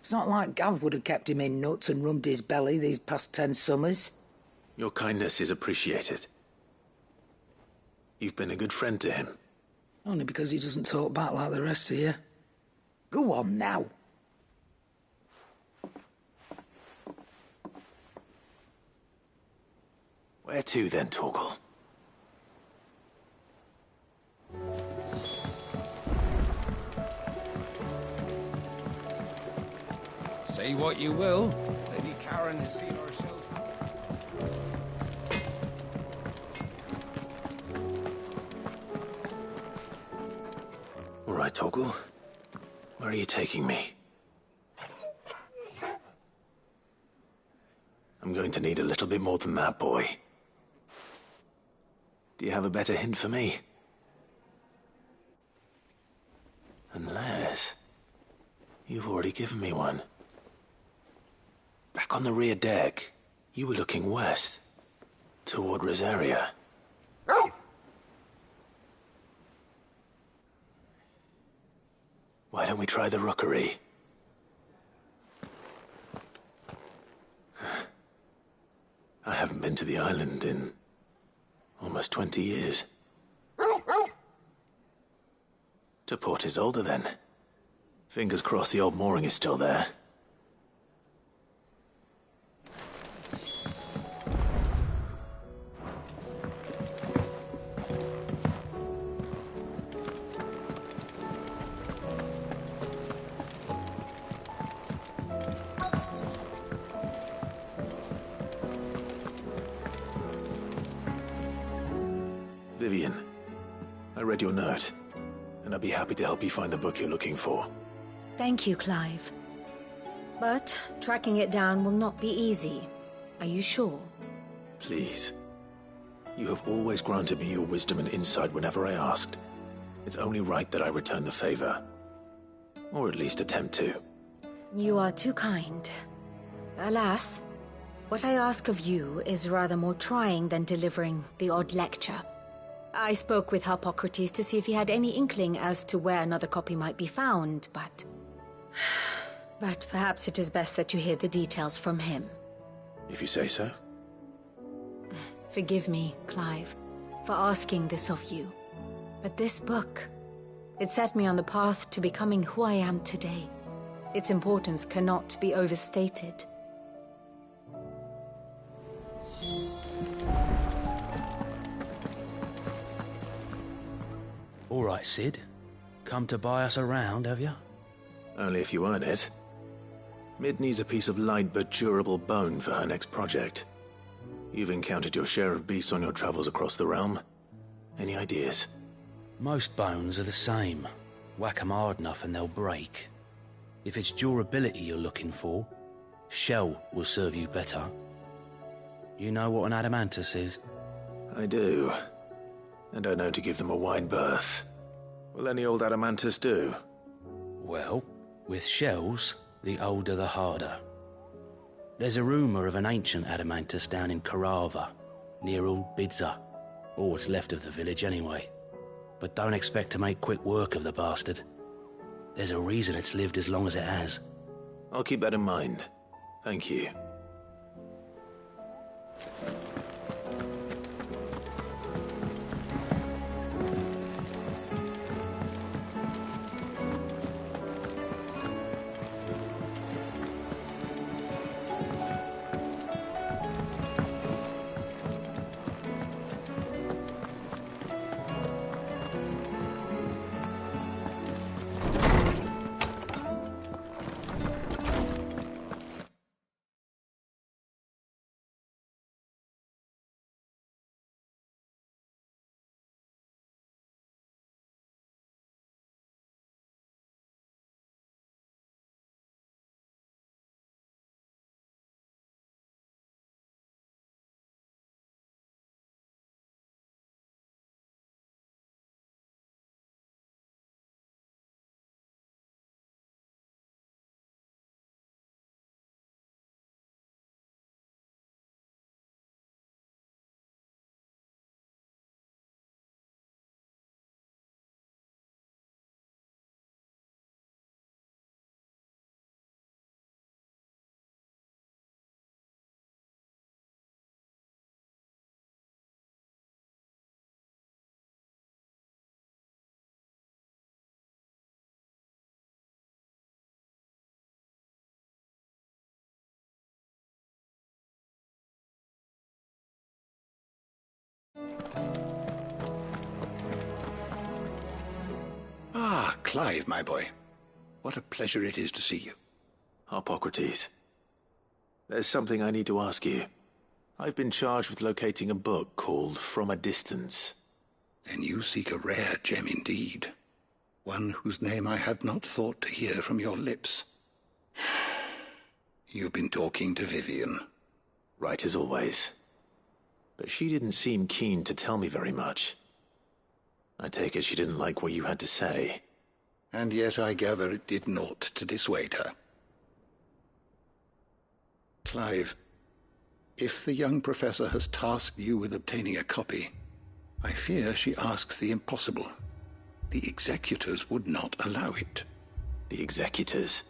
It's not like Gav would have kept him in nuts and rubbed his belly these past 10 summers. Your kindness is appreciated. You've been a good friend to him. Only because he doesn't talk back like the rest of you. Go on now. Where to then, Torgal? Say what you will, Lady Karen has seen herself. All right, Torgal. Where are you taking me? I'm going to need a little bit more than that, boy. Do you have a better hint for me? Unless you've already given me one. Back on the rear deck, you were looking west, toward Rosaria. Why don't we try the rookery? I haven't been to the island in almost 20 years. To Port Isolde, then. Fingers crossed the old mooring is still there. Vivian, I read your note, and I'd be happy to help you find the book you're looking for. Thank you, Clive. But tracking it down will not be easy. Are you sure? Please. You have always granted me your wisdom and insight whenever I asked. It's only right that I return the favor. Or at least attempt to. You are too kind. Alas, what I ask of you is rather more trying than delivering the odd lecture. I spoke with Harpocrates to see if he had any inkling as to where another copy might be found, but perhaps it is best that you hear the details from him. If you say so. Forgive me, Clive, for asking this of you. But this book, it set me on the path to becoming who I am today. Its importance cannot be overstated. All right, Sid. Come to buy us around, have you? Only if you earn it. Mid needs a piece of light but durable bone for her next project. You've encountered your share of beasts on your travels across the realm. Any ideas? Most bones are the same. Whack 'em hard enough and they'll break. If it's durability you're looking for, shell will serve you better. You know what an adamantus is? I do. And I know to give them a wide berth. Will any old adamantus do? Well, with shells, the older the harder. There's a rumour of an ancient adamantus down in Karava, near Old Bidza, or what's left of the village anyway. But don't expect to make quick work of the bastard. There's a reason it's lived as long as it has. I'll keep that in mind. Thank you. Ah, Clive, my boy. What a pleasure it is to see you. Harpocrates. There's something I need to ask you. I've been charged with locating a book called From a Distance. Then you seek a rare gem indeed. One whose name I had not thought to hear from your lips. You've been talking to Vivian. Right as always. But she didn't seem keen to tell me very much. I take it she didn't like what you had to say. And yet I gather it did naught to dissuade her. Clive, if the young professor has tasked you with obtaining a copy, I fear she asks the impossible. The executors would not allow it. The executors?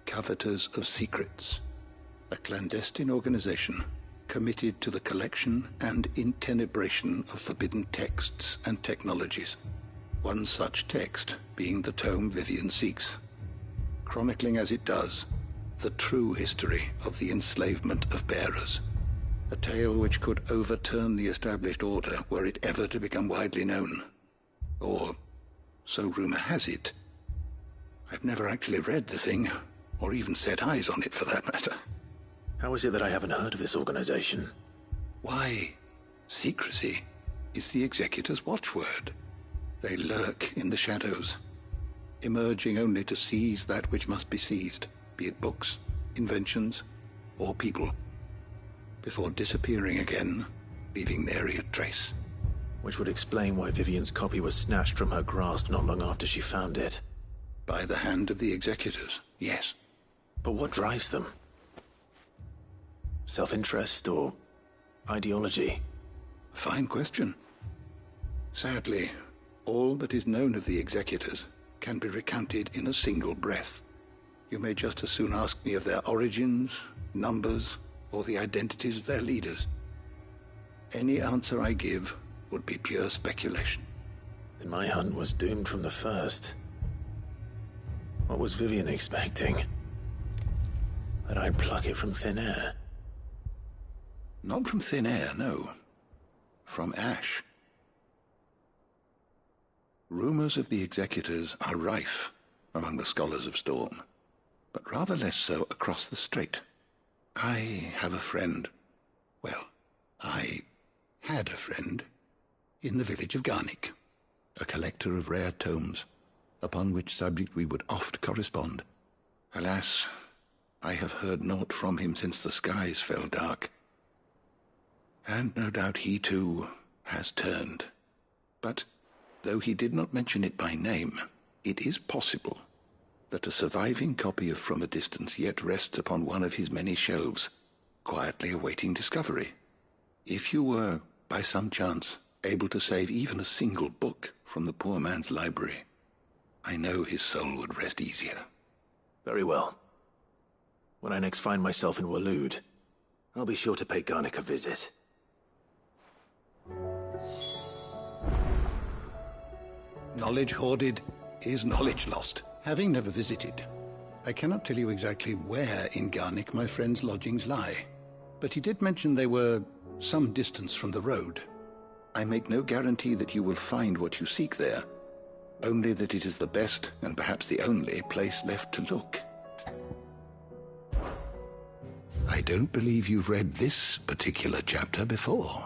Coveters of Secrets. A clandestine organization committed to the collection and intenebration of forbidden texts and technologies. One such text being the tome Vivian seeks, chronicling as it does the true history of the enslavement of bearers. A tale which could overturn the established order were it ever to become widely known. Or, so rumor has it. I've never actually read the thing, or even set eyes on it for that matter. How is it that I haven't heard of this organization? Why, secrecy is the Executor's watchword. They lurk in the shadows, emerging only to seize that which must be seized, be it books, inventions, or people, before disappearing again, leaving nary a trace. Which would explain why Vivian's copy was snatched from her grasp not long after she found it. By the hand of the Executors, yes. But what drives them? Self-interest or ideology? Fine question. Sadly, all that is known of the Executors can be recounted in a single breath. You may just as soon ask me of their origins, numbers, or the identities of their leaders. Any answer I give would be pure speculation. Then my hunt was doomed from the first. What was Vivian expecting? That I'd pluck it from thin air? Not from thin air, no. From ash. Rumors of the Executors are rife among the scholars of Storm, but rather less so across the Strait. I have a friend. Well, I had a friend in the village of Garnick, a collector of rare tomes, upon which subject we would oft correspond. Alas, I have heard naught from him since the skies fell dark. And no doubt he, too, has turned. But, though he did not mention it by name, it is possible that a surviving copy of From a Distance yet rests upon one of his many shelves, quietly awaiting discovery. If you were, by some chance, able to save even a single book from the poor man's library, I know his soul would rest easier. Very well. When I next find myself in Waloed, I'll be sure to pay Garnick a visit. Knowledge hoarded is knowledge lost. Having never visited, I cannot tell you exactly where in Garnick my friend's lodgings lie, but he did mention they were some distance from the road. I make no guarantee that you will find what you seek there, only that it is the best and perhaps the only place left to look. I don't believe you've read this particular chapter before.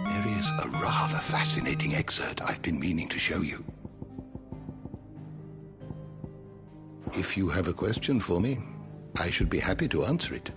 There is a rather fascinating excerpt I've been meaning to show you. If you have a question for me, I should be happy to answer it.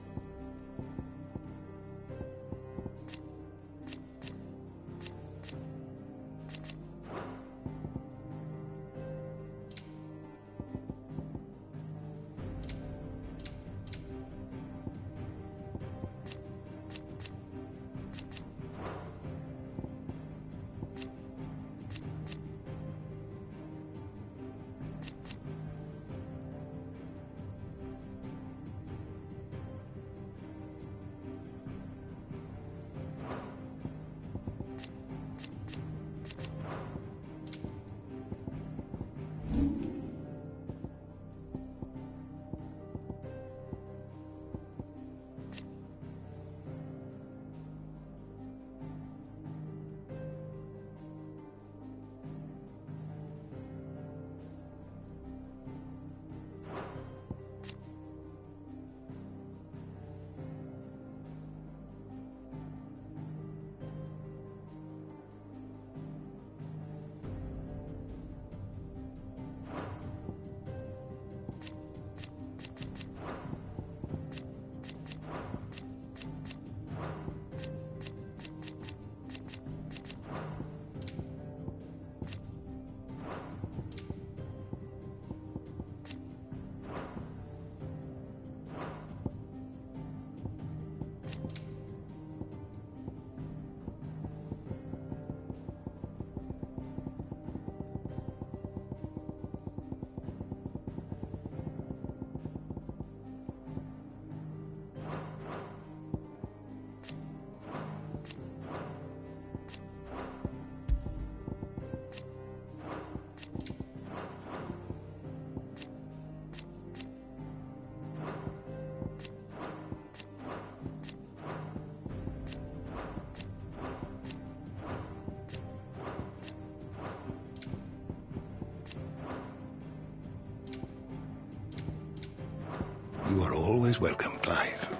You are always welcome, Clive.